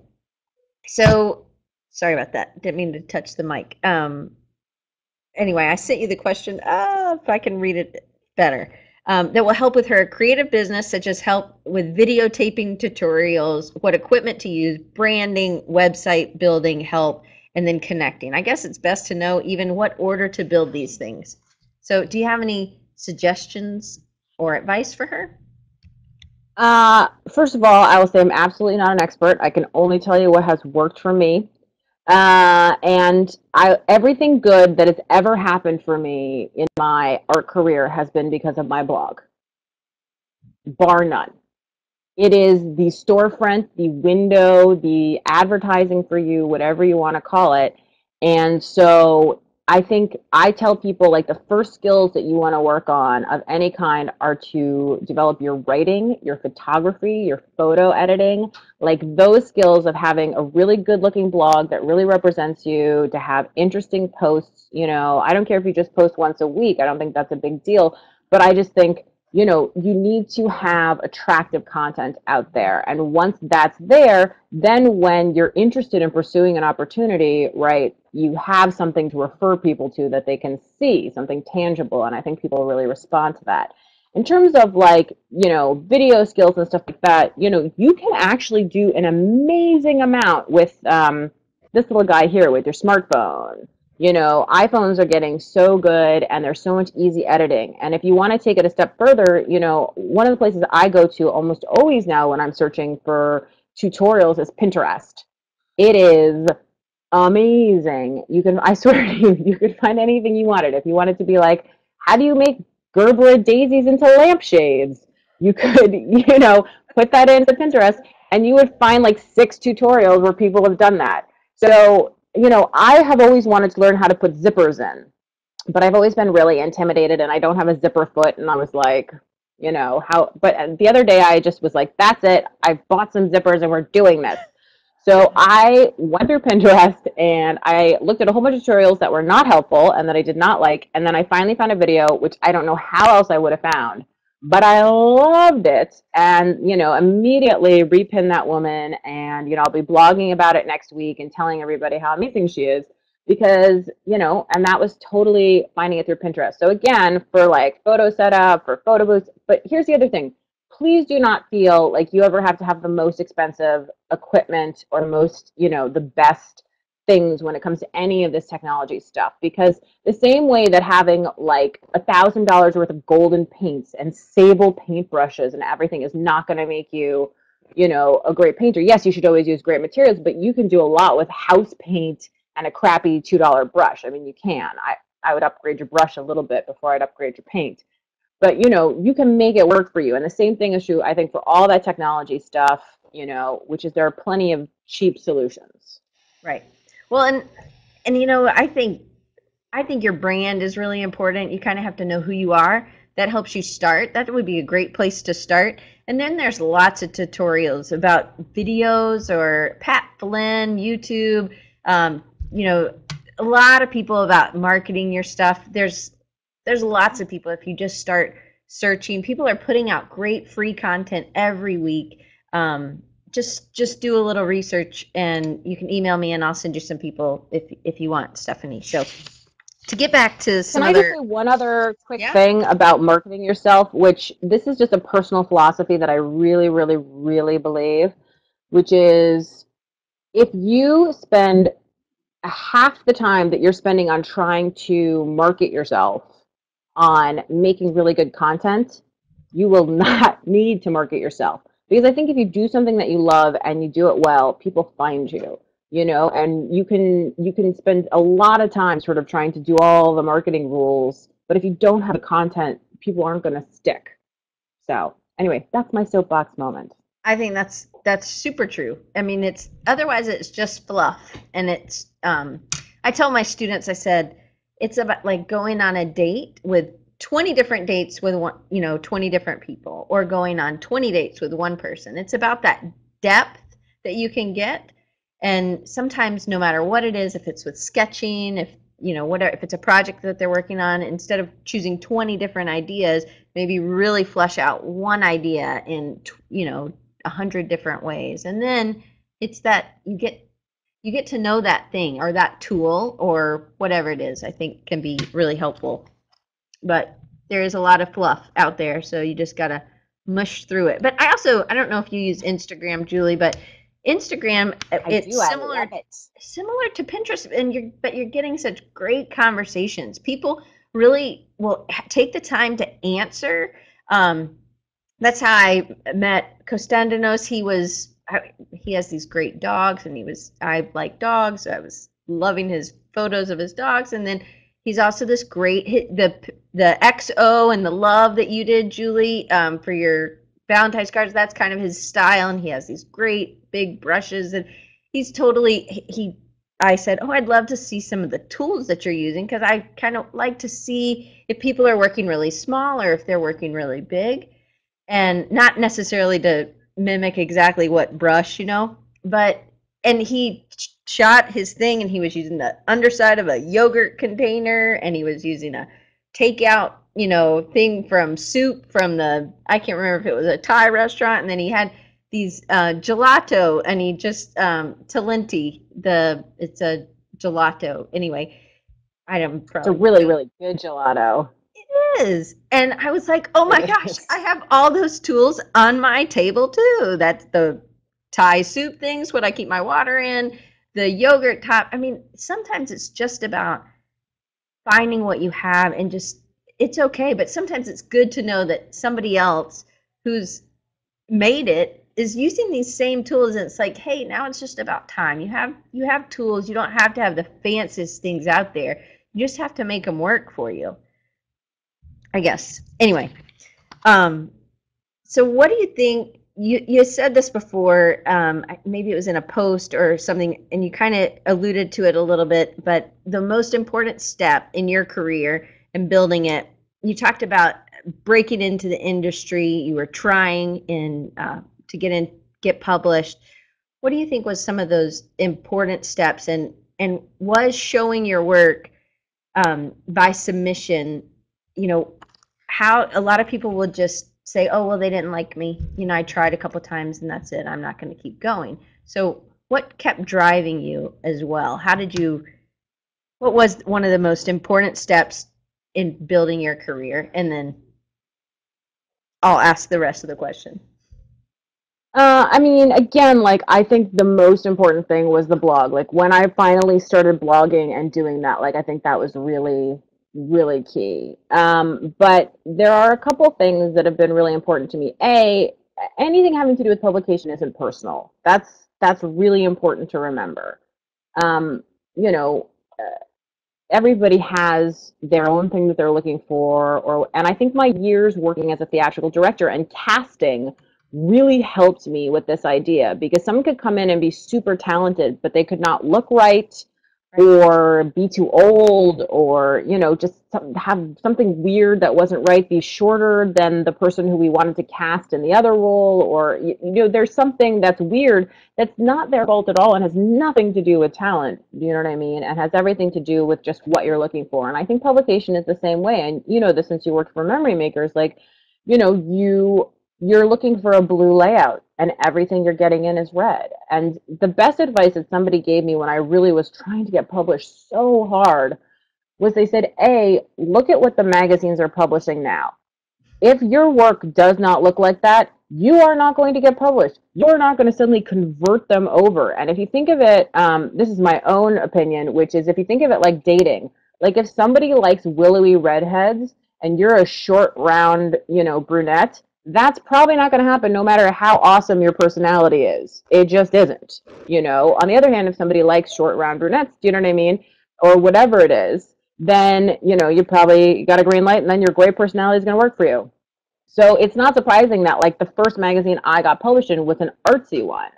Speaker 1: so sorry about that, didn't mean to touch the mic. Anyway, I sent you the question. If I can read it better. That will help with her creative business, such as help with videotaping tutorials, what equipment to use, branding, website building, help, and then connecting. I guess it's best to know even what order to build these things. So, do you have any suggestions or advice for her?
Speaker 2: First of all, I will say I'm absolutely not an expert. I can only tell you what has worked for me. And everything good that has ever happened for me in my art career has been because of my blog, bar none. It is the storefront, the window, the advertising for you, whatever you want to call it. And so I think I tell people like the first skills that you want to work on of any kind are to develop your writing, your photography, your photo editing, like those skills of having a really good looking blog that really represents you, to have interesting posts. You know, I don't care if you just post once a week. I don't think that's a big deal. But I just think you need to have attractive content out there. And once that's there, then when you're interested in pursuing an opportunity, right, you have something to refer people to that they can see, something tangible. And I think people really respond to that. In terms of like, video skills and stuff like that, you can actually do an amazing amount with this little guy here with your smartphone. iPhones are getting so good and there's so much easy editing. And if you want to take it a step further, one of the places I go to almost always now when I'm searching for tutorials is Pinterest. It is amazing. I swear to you, you could find anything you wanted. If you wanted to be like, how do you make Gerber daisies into lampshades? You could, put that into Pinterest and you would find like 6 tutorials where people have done that. So, I have always wanted to learn how to put zippers in, but I've always been really intimidated and I don't have a zipper foot. And I was like, but the other day I just was like, that's it. I bought some zippers and we're doing this. So I went through Pinterest and I looked at a whole bunch of tutorials that were not helpful and that I did not like. And then I finally found a video, which I don't know how else I would have found, but I loved it. And, immediately repin that woman. And, I'll be blogging about it next week and telling everybody how amazing she is because, and that was totally finding it through Pinterest. So again, for like photo setup, for photo booths, but here's the other thing. Please do not feel like you ever have to have the most expensive equipment or most, the best things when it comes to any of this technology stuff. Because the same way that having like $1,000 worth of golden paints and sable paintbrushes and everything is not going to make you, a great painter. Yes, you should always use great materials, but you can do a lot with house paint and a crappy $2 brush. I mean, you can. I would upgrade your brush a little bit before I'd upgrade your paint. But you can make it work for you. And the same thing is true, I think, for all that technology stuff, which is there are plenty of cheap solutions.
Speaker 1: Right. Well, and I think your brand is really important. You kind of have to know who you are. That helps you start. That would be a great place to start. And then there's lots of tutorials about videos or Pat Flynn, YouTube, a lot of people about marketing your stuff. There's lots of people. If you just start searching, people are putting out great free content every week. Just do a little research and you can email me and I'll send you some people if you want, Stephanie. So to get back to some
Speaker 2: Can I just say one other quick thing about marketing yourself, which this is just a personal philosophy that I really, really, really believe, which is if you spend half the time that you're spending on trying to market yourself on making really good content, you will not need to market yourself. Because I think if you do something that you love and you do it well, people find you, and you can spend a lot of time sort of trying to do all the marketing rules, but if you don't have the content, people aren't going to stick. So anyway, that's my soapbox moment.
Speaker 1: I think that's super true. I mean, it's just fluff, and it's I tell my students, I said, it's about like going on a date with 20 different dates with 20 different people, or going on 20 dates with one person. It's about that depth that you can get. And sometimes no matter what it is, if it's with sketching, if whatever, if it's a project that they're working on, instead of choosing 20 different ideas, maybe really flesh out one idea in 100 different ways. And then it's that you get to know that thing or that tool or whatever it is, I think can be really helpful. But there is a lot of fluff out there, so you just got to mush through it. But I don't know if you use Instagram, Julie, but Instagram, it's similar to Pinterest, and you're getting such great conversations. People really will take the time to answer. That's how I met Costandinos. He has these great dogs, and I like dogs, so I was loving his photos of his dogs. And then he's also this great the XO and the love that you did, Julie, for your Valentine's cards. That's kind of his style, and he has these great big brushes, and he's totally I said, oh, I'd love to see some of the tools that you're using, because I kind of like to see if people are working really small or if they're working really big, and not necessarily to mimic exactly what brush, but and he shot his thing, and he was using the underside of a yogurt container, and he was using a takeout thing from soup from I can't remember if it was a Thai restaurant, and then he had these gelato, and he just Talenti, it's a gelato. Anyway, I'm
Speaker 2: It's a
Speaker 1: probably
Speaker 2: really, really good gelato.
Speaker 1: is. And I was like, oh my
Speaker 2: It
Speaker 1: gosh,
Speaker 2: is.
Speaker 1: I have all those tools on my table too. That's the Thai soup things, what I keep my water in, the yogurt top. I mean, sometimes it's just about finding what you have and just, it's okay. But sometimes it's good to know that somebody else who's made it is using these same tools, and it's like, hey, now it's just about time. You have tools. You don't have to have the fanciest things out there. You just have to make them work for you, I guess. Anyway, um, so what do you think? You said this before, maybe it was in a post or something, and you kind of alluded to it a little bit, but the most important step in your career and building it, you talked about breaking into the industry. You were trying to get published. What do you think was some of those important steps, and was showing your work by submission, you know, how a lot of people will just say, oh, well, they didn't like me. I tried a couple times and that's it. I'm not going to keep going. So, what kept driving you as well? What was one of the most important steps in building your career? And then I'll ask the rest of the question.
Speaker 2: I mean, again, like I think the most important thing was the blog. Like when I finally started blogging and doing that, like I think that was really, really key. But there are a couple things that have been really important to me. Anything having to do with publication isn't personal. That's really important to remember. Um, you know, everybody has their own thing that they're looking for, and I think my years working as a theatrical director and casting really helped me with this idea, because someone could come in and be super talented but they could not look right,
Speaker 1: Right.
Speaker 2: or be too old, or just have something weird that wasn't right, be shorter than the person who we wanted to cast in the other role, or there's something that's weird that's not their fault at all and has nothing to do with talent. You know what I mean? And has everything to do with just what you're looking for. And I think publication is the same way. And you know this since you worked for memory makers. Like, you're looking for a blue layout and everything you're getting in is red. And the best advice that somebody gave me when I really was trying to get published so hard was, they said, A, look at what the magazines are publishing now. If your work does not look like that, you are not going to get published. You're not going to suddenly convert them over. And if you think of it, this is my own opinion, which is, if you think of it like dating, like if somebody likes willowy redheads and you're a short, round, brunette, that's probably not going to happen no matter how awesome your personality is. It just isn't. On the other hand, if somebody likes short, round brunettes, do you know what I mean? Or whatever it is, then you probably got a green light, and then your great personality is going to work for you. So it's not surprising that, like, the first magazine I got published in was an artsy one,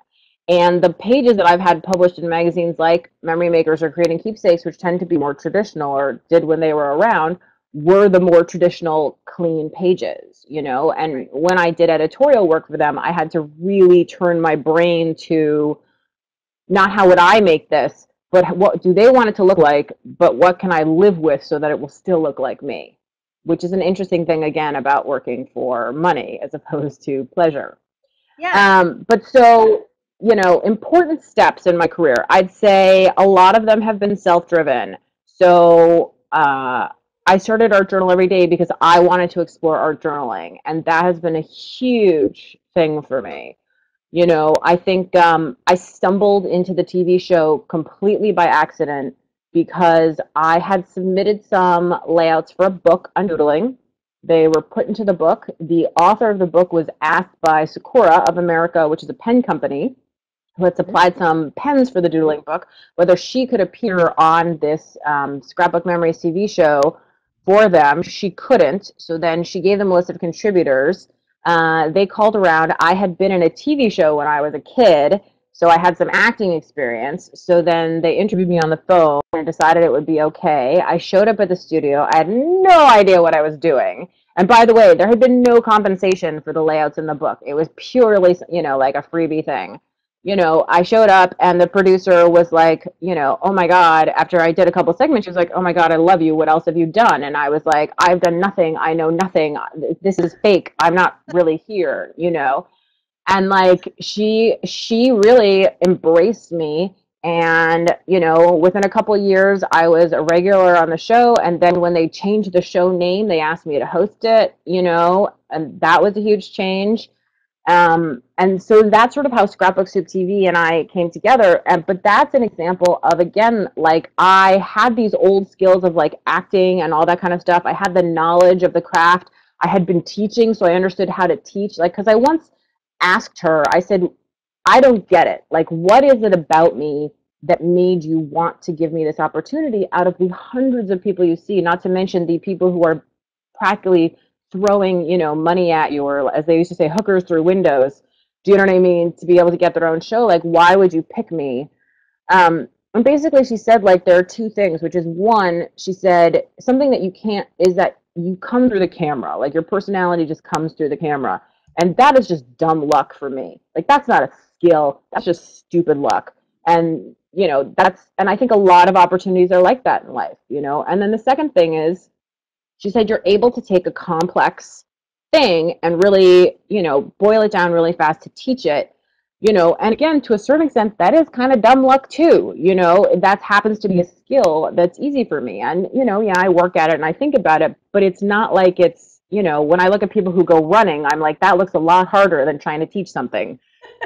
Speaker 2: and the pages that I've had published in magazines like Memory Makers or Creating Keepsakes, which tend to be more traditional, or did when they were around, were the more traditional clean pages. And
Speaker 1: Right.
Speaker 2: when I did editorial work for them, I had to really turn my brain to, not how would I make this, but what do they want it to look like, but what can I live with so that it will still look like me, which is an interesting thing, again, about working for money as opposed to pleasure.
Speaker 1: Yeah.
Speaker 2: But so, important steps in my career, I'd say a lot of them have been self-driven. So I started Art Journal every day because I wanted to explore art journaling, and that has been a huge thing for me. I think I stumbled into the TV show completely by accident because I had submitted some layouts for a book on doodling. They were put into the book. The author of the book was asked by Sakura of America, which is a pen company, who had
Speaker 1: Mhm.
Speaker 2: supplied some pens for the doodling book, whether she could appear on this Scrapbook Memories TV show for them. She couldn't, so then she gave them a list of contributors. They called around. I had been in a TV show when I was a kid, so I had some acting experience. So then they interviewed me on the phone and decided it would be okay. I showed up at the studio. I had no idea what I was doing. And by the way, there had been no compensation for the layouts in the book. It was purely, like a freebie thing. I showed up and the producer was like, oh my God, after I did a couple segments, she was like, oh my God, I love you. What else have you done? And I was like, I've done nothing. I know nothing. This is fake. I'm not really here. And like she really embraced me. And within a couple of years I was a regular on the show, and then when they changed the show name, they asked me to host it, and that was a huge change. And so that's sort of how Scrapbook Soup TV and I came together. But that's an example of, again, like I had these old skills of like acting and all that kind of stuff. I had the knowledge of the craft. I had been teaching, so I understood how to teach. Like, because I once asked her, I said, I don't get it. Like, what is it about me that made you want to give me this opportunity out of the hundreds of people you see, not to mention the people who are practically throwing, money at you, or as they used to say, hookers through windows. Do you know what I mean? To be able to get their own show, like, why would you pick me? And basically, she said, like, there are two things, which is one, she said, something that you can't is that you come through the camera, like your personality just comes through the camera. And that is just dumb luck for me. Like, that's not a skill, that's just stupid luck. And, and I think a lot of opportunities are like that in life. And then the second thing is, she said you're able to take a complex thing and really, boil it down really fast to teach it. And again, to a certain extent, that is kind of dumb luck too. That happens to be a skill that's easy for me. And, yeah, I work at it and I think about it, but it's not like when I look at people who go running, I'm like, that looks a lot harder than trying to teach something,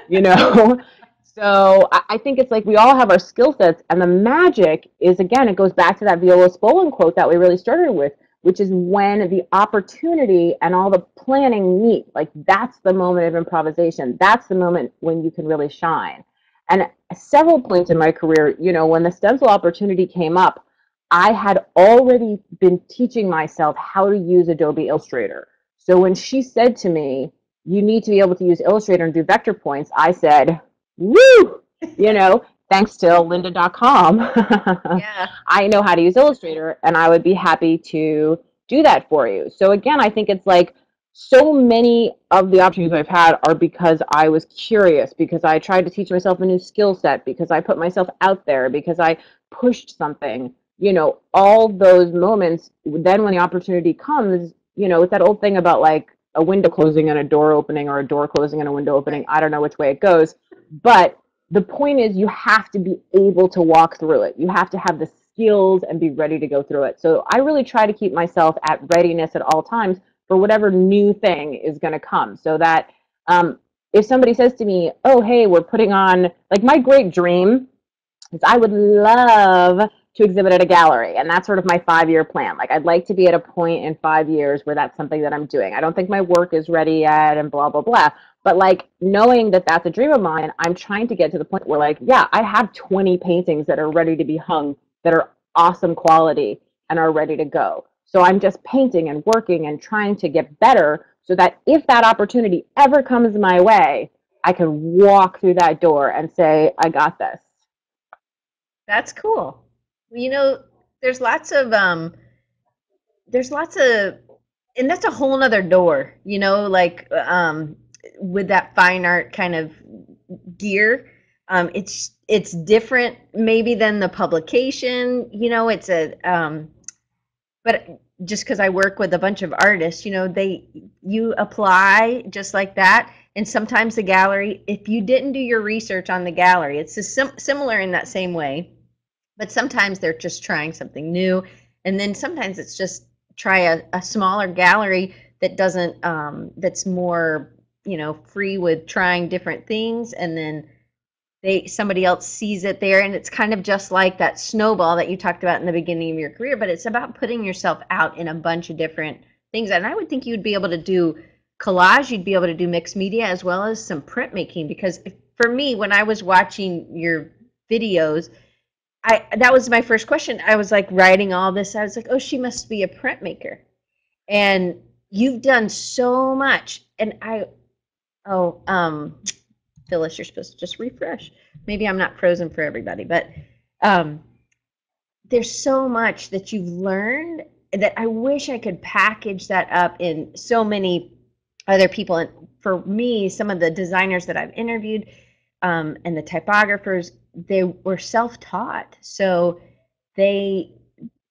Speaker 2: you know? So I think it's like we all have our skill sets, and the magic is, again, it goes back to that Viola Spolin quote that we really started with, which is when the opportunity and all the planning meet. Like, that's the moment of improvisation. That's the moment when you can really shine. And at several points in my career, when the stencil opportunity came up, I had already been teaching myself how to use Adobe Illustrator. So when she said to me, you need to be able to use Illustrator and do vector points, I said, woo, thanks to lynda.com.
Speaker 1: Yeah.
Speaker 2: I know how to use Illustrator, and I would be happy to do that for you. So again, I think it's like so many of the opportunities I've had are because I was curious, because I tried to teach myself a new skill set, because I put myself out there, because I pushed something. All those moments, then when the opportunity comes, it's that old thing about like a window closing and a door opening, or a door closing and a window opening. I don't know which way it goes, but the point is you have to be able to walk through it. You have to have the skills and be ready to go through it. So I really try to keep myself at readiness at all times for whatever new thing is going to come. So that if somebody says to me, oh, hey, we're putting on, like, my great dream is I would love to exhibit at a gallery. And that's sort of my 5-year plan. Like, I'd like to be at a point in 5 years where that's something that I'm doing. I don't think my work is ready yet and blah, blah, blah. But like, knowing that that's a dream of mine, I'm trying to get to the point where, like, yeah, I have 20 paintings that are ready to be hung, that are awesome quality and are ready to go. So I'm just painting and working and trying to get better so that if that opportunity ever comes my way, I can walk through that door and say, I got this.
Speaker 1: That's cool. You know, there's lots of there's lots of and that's a whole nother door, like with that fine art kind of gear. It's different maybe than the publication, it's a but just because I work with a bunch of artists, you apply just like that. And sometimes the gallery, if you didn't do your research on the gallery, it's similar in that same way. But sometimes they're just trying something new, and then sometimes it's just try a smaller gallery that doesn't that's more free with trying different things, and then somebody else sees it there, and it's kind of just like that snowball that you talked about in the beginning of your career, but it's about putting yourself out in a bunch of different things. And I would think you'd be able to do collage, you'd be able to do mixed media as well as some printmaking, because for me, when I was watching your videos, that was my first question. I was like writing all this, I was like, oh, she must be a printmaker. And you've done so much. And oh, Phyllis, you're supposed to just refresh. Maybe I'm not frozen for everybody, but um, there's so much that you've learned that I wish I could package that up in so many other people. And for me, some of the designers that I've interviewed, and the typographers, they were self-taught. So they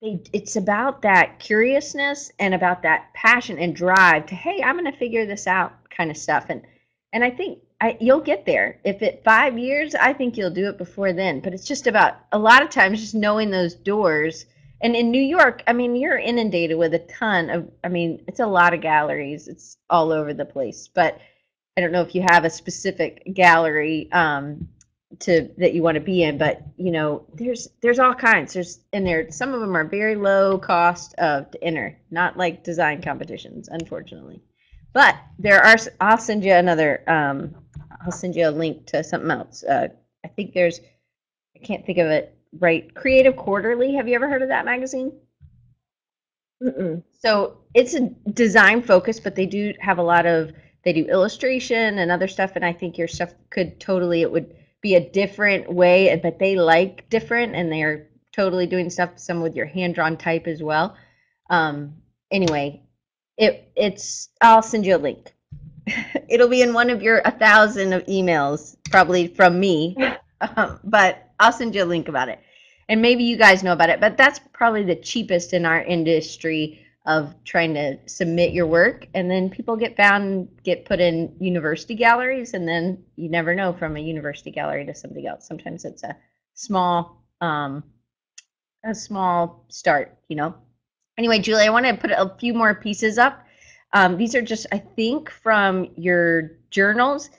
Speaker 1: it's about that curiousness and about that passion and drive to, hey, I'm going to figure this out kind of stuff. And I think you'll get there. If it 5 years, I think you'll do it before then. But it's just about a lot of times just knowing those doors. And in New York, I mean, you're inundated with a ton of, I mean, it's a lot of galleries. It's all over the place. But I don't know if you have a specific gallery to that you want to be in, but you know, there's all kinds. There's and there some of them are very low cost to enter, not like design competitions, unfortunately. But there are. I'll send you another. I'll send you a link to something else. I think there's. I can't think of it right. Creative Quarterly. Have you ever heard of that magazine?
Speaker 2: Mm-mm.
Speaker 1: So it's a design focus, but they do have a lot of they do illustration and other stuff, and I think your stuff could totally it would be a different way, but they like different, and they're totally doing stuff some with your hand drawn type as well. Anyway, it's I'll send you a link. It'll be in one of your 1,000 of emails, probably from me, but I'll send you a link about it. And maybe you guys know about it, but that's probably the cheapest in our industry of trying to submit your work. And then people get found, get put in university galleries, and then you never know from a university gallery to something else. Sometimes it's small, a small start, you know. Anyway, Julie, I want to put a few more pieces up. These are just, I think, from your journals,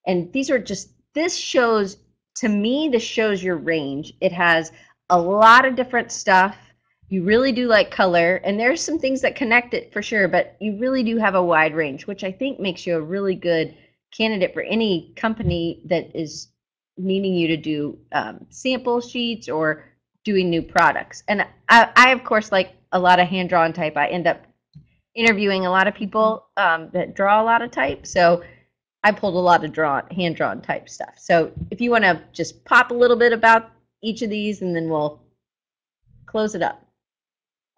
Speaker 1: and these are just, this shows, to me, this shows your range. It has a lot of different stuff. You really do like color, and there's some things that connect it for sure, but you really do have a wide range, which I think makes you a really good candidate for any company that is needing you to do sample sheets or doing new products. And I of course, like a lot of hand drawn type. I end up interviewing a lot of people that draw a lot of type. So I pulled a lot of hand drawn type stuff. So if you want to just pop a little bit about each of these, and then we'll close it up.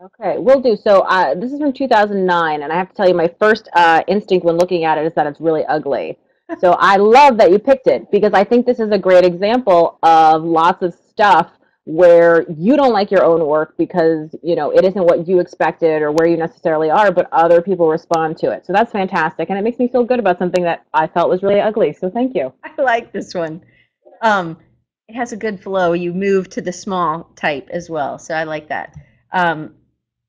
Speaker 2: Okay, will do. So this is from 2009, and I have to tell you, my first instinct when looking at it is that it's really ugly. So I love that you picked it because I think this is a great example of lots of stuff where you don't like your own work because, you know, it isn't what you expected or where you necessarily are, but other people respond to it. So that's fantastic, and it makes me feel good about something that I felt was really ugly. So thank you.
Speaker 1: I like this one. Um, it has a good flow. You move to the small type as well, so I like that. Um,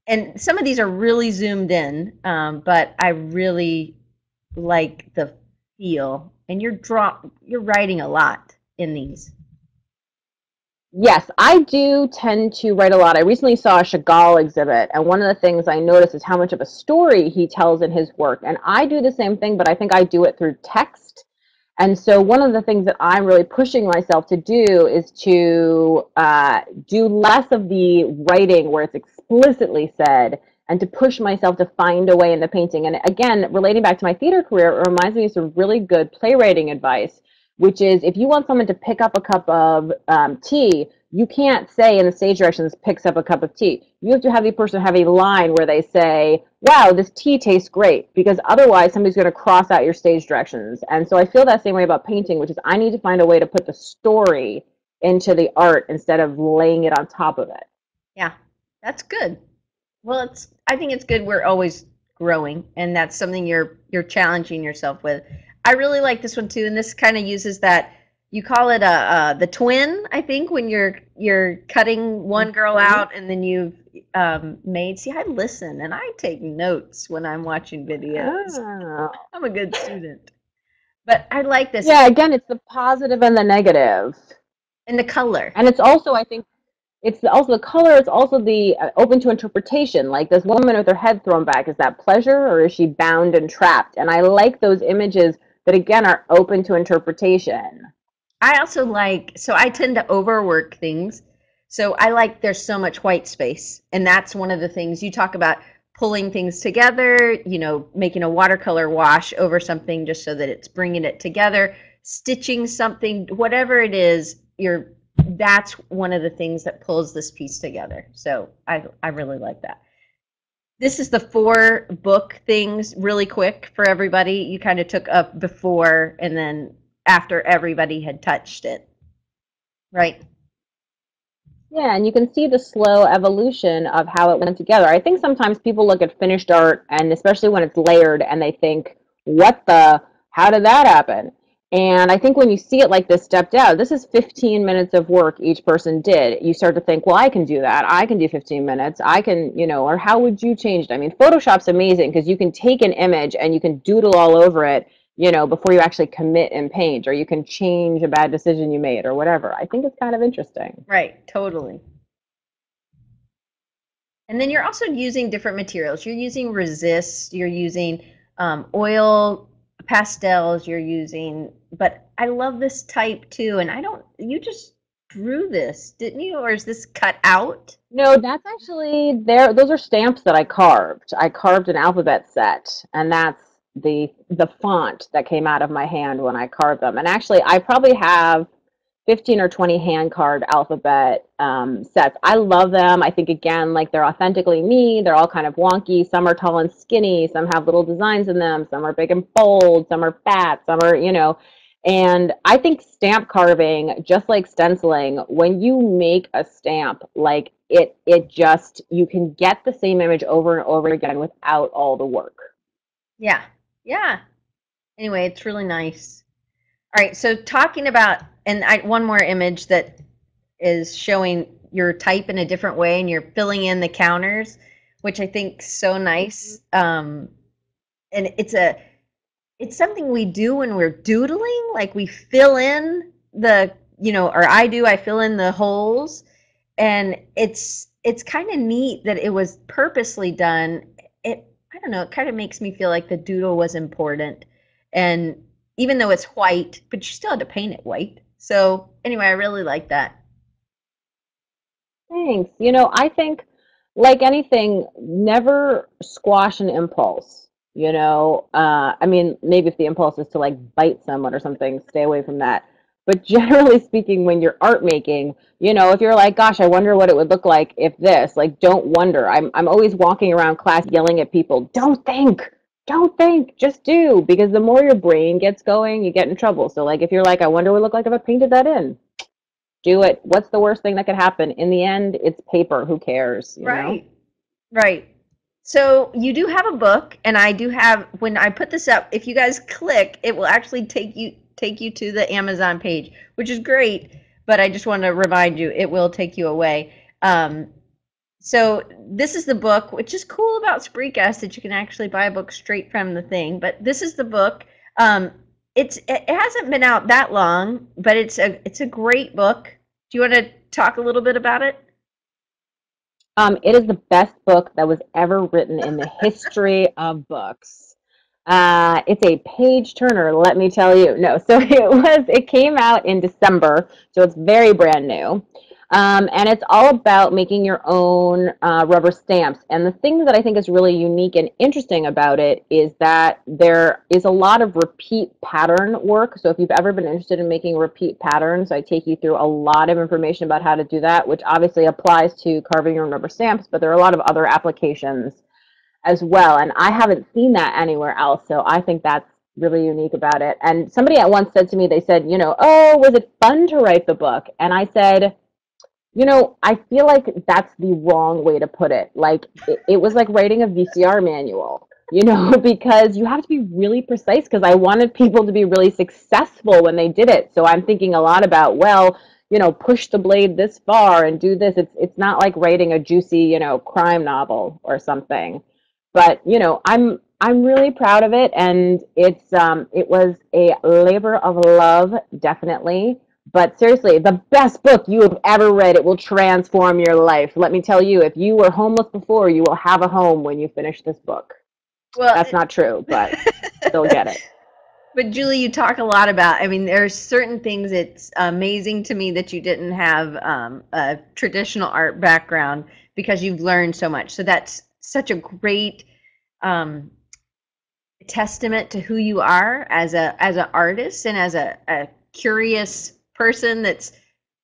Speaker 1: and some of these are really zoomed in, but I really like the feel. And you're writing a lot in these.
Speaker 2: Yes, I do tend to write a lot. I recently saw a Chagall exhibit, and one of the things I noticed is how much of a story he tells in his work. And I do the same thing, but I think I do it through text. And so one of the things that I'm really pushing myself to do is to do less of the writing where it's explicitly said and to push myself to find a way in the painting. And again, relating back to my theater career, it reminds me of some really good playwriting advice, which is if you want someone to pick up a cup of tea, you can't say in the stage directions, picks up a cup of tea. You have to have the person have a line where they say, wow, this tea tastes great, because otherwise somebody's going to cross out your stage directions. And so I feel that same way about painting, which is I need to find a way to put the story into the art instead of laying it on top of it.
Speaker 1: Yeah, that's good. Well, I think it's good we're always growing, and that's something you're challenging yourself with. I really like this one too, and this kind of uses that you call it the twin, I think, when you're cutting one girl out and then you've made. See, I listen and I take notes when I'm watching videos.
Speaker 2: Oh.
Speaker 1: I'm a good student. But I like this.
Speaker 2: Yeah, again, it's the positive and the negative.
Speaker 1: And the color.
Speaker 2: And it's also, I think, it's also the color. It's also the open to interpretation. Like this woman with her head thrown back, is that pleasure or is she bound and trapped? And I like those images that, again, are open to interpretation.
Speaker 1: I also like, so I tend to overwork things. So I like there's so much white space. And that's one of the things you talk about, pulling things together, you know, making a watercolor wash over something just so that it's bringing it together, stitching something, whatever it is, that's one of the things that pulls this piece together. So I really like that. This is the 4 book things really quick for everybody. You kind of took up before and then after everybody had touched it, right?
Speaker 2: Yeah, and you can see the slow evolution of how it went together. I think sometimes people look at finished art, and especially when it's layered, and they think, what the, how did that happen? And I think when you see it like this stepped out, this is 15 minutes of work each person did. You start to think, well, I can do that. I can do 15 minutes. I can, or how would you change it? I mean, Photoshop's amazing because you can take an image and you can doodle all over it, before you actually commit and paint, or you can change a bad decision you made or whatever. I think it's kind of interesting.
Speaker 1: Right, totally. And then you're also using different materials. You're using resist, you're using oil pastels, you're using, but I love this type too. And you just drew this, didn't you? Or is this cut out?
Speaker 2: No, that's actually there. Those are stamps that I carved. I carved an alphabet set, and that's the font that came out of my hand when I carved them. And actually, I probably have 15 or 20 hand carved alphabet sets. I love them. I think again, like they're authentically me. They're all kind of wonky. Some are tall and skinny. Some have little designs in them. Some are big and bold. Some are fat. Some are, and I think stamp carving, just like stenciling, when you make a stamp, like it just, you can get the same image over and over again without all the work.
Speaker 1: Yeah, yeah. Anyway, it's really nice. All right, so talking about, one more image that is showing your type in a different way, and you're filling in the counters, which I think so nice. And it's something we do when we're doodling, like we fill in or I fill in the holes, and it's kind of neat that it was purposely done. I don't know, it kind of makes me feel like the doodle was important, and even though it's white, but you still had to paint it white. So anyway, I really like that.
Speaker 2: Thanks. I think, like anything, never squash an impulse. I mean, maybe if the impulse is to like bite someone or something, stay away from that. But generally speaking, when you're art making, if you're like, gosh, I wonder what it would look like if this, like, don't wonder. I'm always walking around class yelling at people, don't think, just do. Because the more your brain gets going, you get in trouble. So, like, if you're like, I wonder what it would look like if I painted that in, do it. What's the worst thing that could happen? In the end, it's paper. Who cares?
Speaker 1: Right. Right. So you do have a book, and I do have, when I put this up, if you guys click, it will actually take you to the Amazon page, which is great, but I just want to remind you, it will take you away. So this is the book, which is cool about Spreecast, that you can actually buy a book straight from the thing. But this is the book. It hasn't been out that long, but it's a great book. Do you want to talk a little bit about it?
Speaker 2: It is the best book that was ever written in the history of books. It's a page turner, let me tell you. No, so it came out in December, so it's very brand new. And it's all about making your own rubber stamps. And the thing that I think is really unique and interesting about it is that there is a lot of repeat pattern work. So if you've ever been interested in making repeat patterns, I take you through a lot of information about how to do that, which obviously applies to carving your own rubber stamps, but there are a lot of other applications as well. And I haven't seen that anywhere else. So I think that's really unique about it. And somebody at once said to me, they said, oh, was it fun to write the book? And I said, I feel like that's the wrong way to put it. Like, it was like writing a VCR manual, because you have to be really precise, because I wanted people to be really successful when they did it. So I'm thinking a lot about, well, push the blade this far and do this. It's not like writing a juicy, crime novel or something. But, I'm really proud of it, and it was a labor of love, definitely. But seriously, the best book you have ever read. It will transform your life. Let me tell you, if you were homeless before, you will have a home when you finish this book.
Speaker 1: Well,
Speaker 2: That's not true, but still get it.
Speaker 1: But Julie, you talk a lot about, I mean, there's certain things, it's amazing to me that you didn't have a traditional art background, because you've learned so much. So that's such a great um, testament to who you are as an artist, and as a curious person that's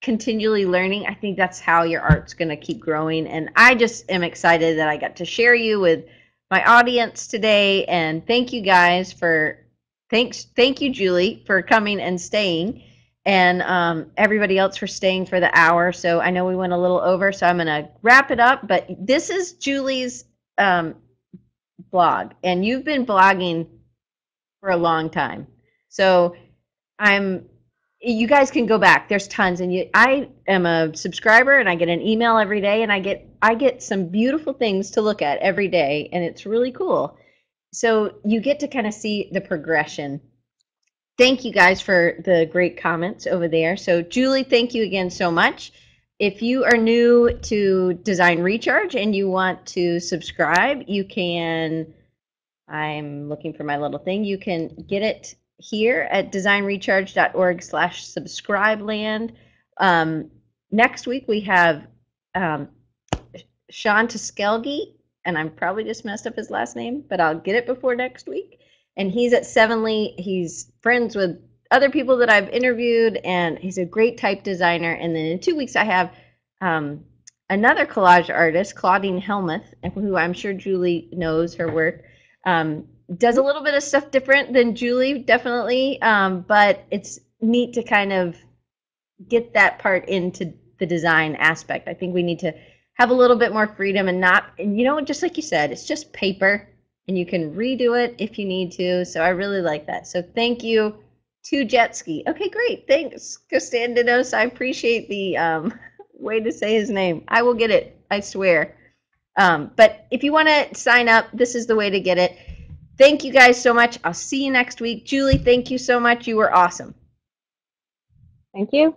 Speaker 1: continually learning. I think that's how your art's going to keep growing. And I just am excited that I got to share you with my audience today. And thank you guys for Thank you, Julie, for coming and staying, and everybody else for staying for the hour. So I know we went a little over, so I'm going to wrap it up. But this is Julie's um, blog, and you've been blogging for a long time. So I'm you guys can go back. There's tons, and I am a subscriber, and I get an email every day, and I get some beautiful things to look at every day, and it's really cool. So you get to kind of see the progression. Thank you guys for the great comments over there. So Julie, thank you again so much. If you are new to Design Recharge and you want to subscribe, you can, I'm looking for my little thing. You can get it here at designrecharge.org/subscribe land. Next week we have Sean Tuskelgi, and I'm probably just messed up his last name, but I'll get it before next week. And he's at Sevenly. He's friends with other people that I've interviewed, and he's a great type designer. And then in 2 weeks, I have another collage artist, Claudine Helmuth, who I'm sure Julie knows her work. Does a little bit of stuff different than Julie, definitely, but it's neat to kind of get that part into the design aspect. I think we need to have a little bit more freedom and not, and just like you said, it's just paper and you can redo it if you need to. So I really like that. So thank you to Jetski. Okay, great. Thanks, Costandinos. I appreciate the way to say his name. I will get it, I swear. But if you want to sign up, this is the way to get it. Thank you guys so much. I'll see you next week. Julie, thank you so much. You were awesome.
Speaker 2: Thank you.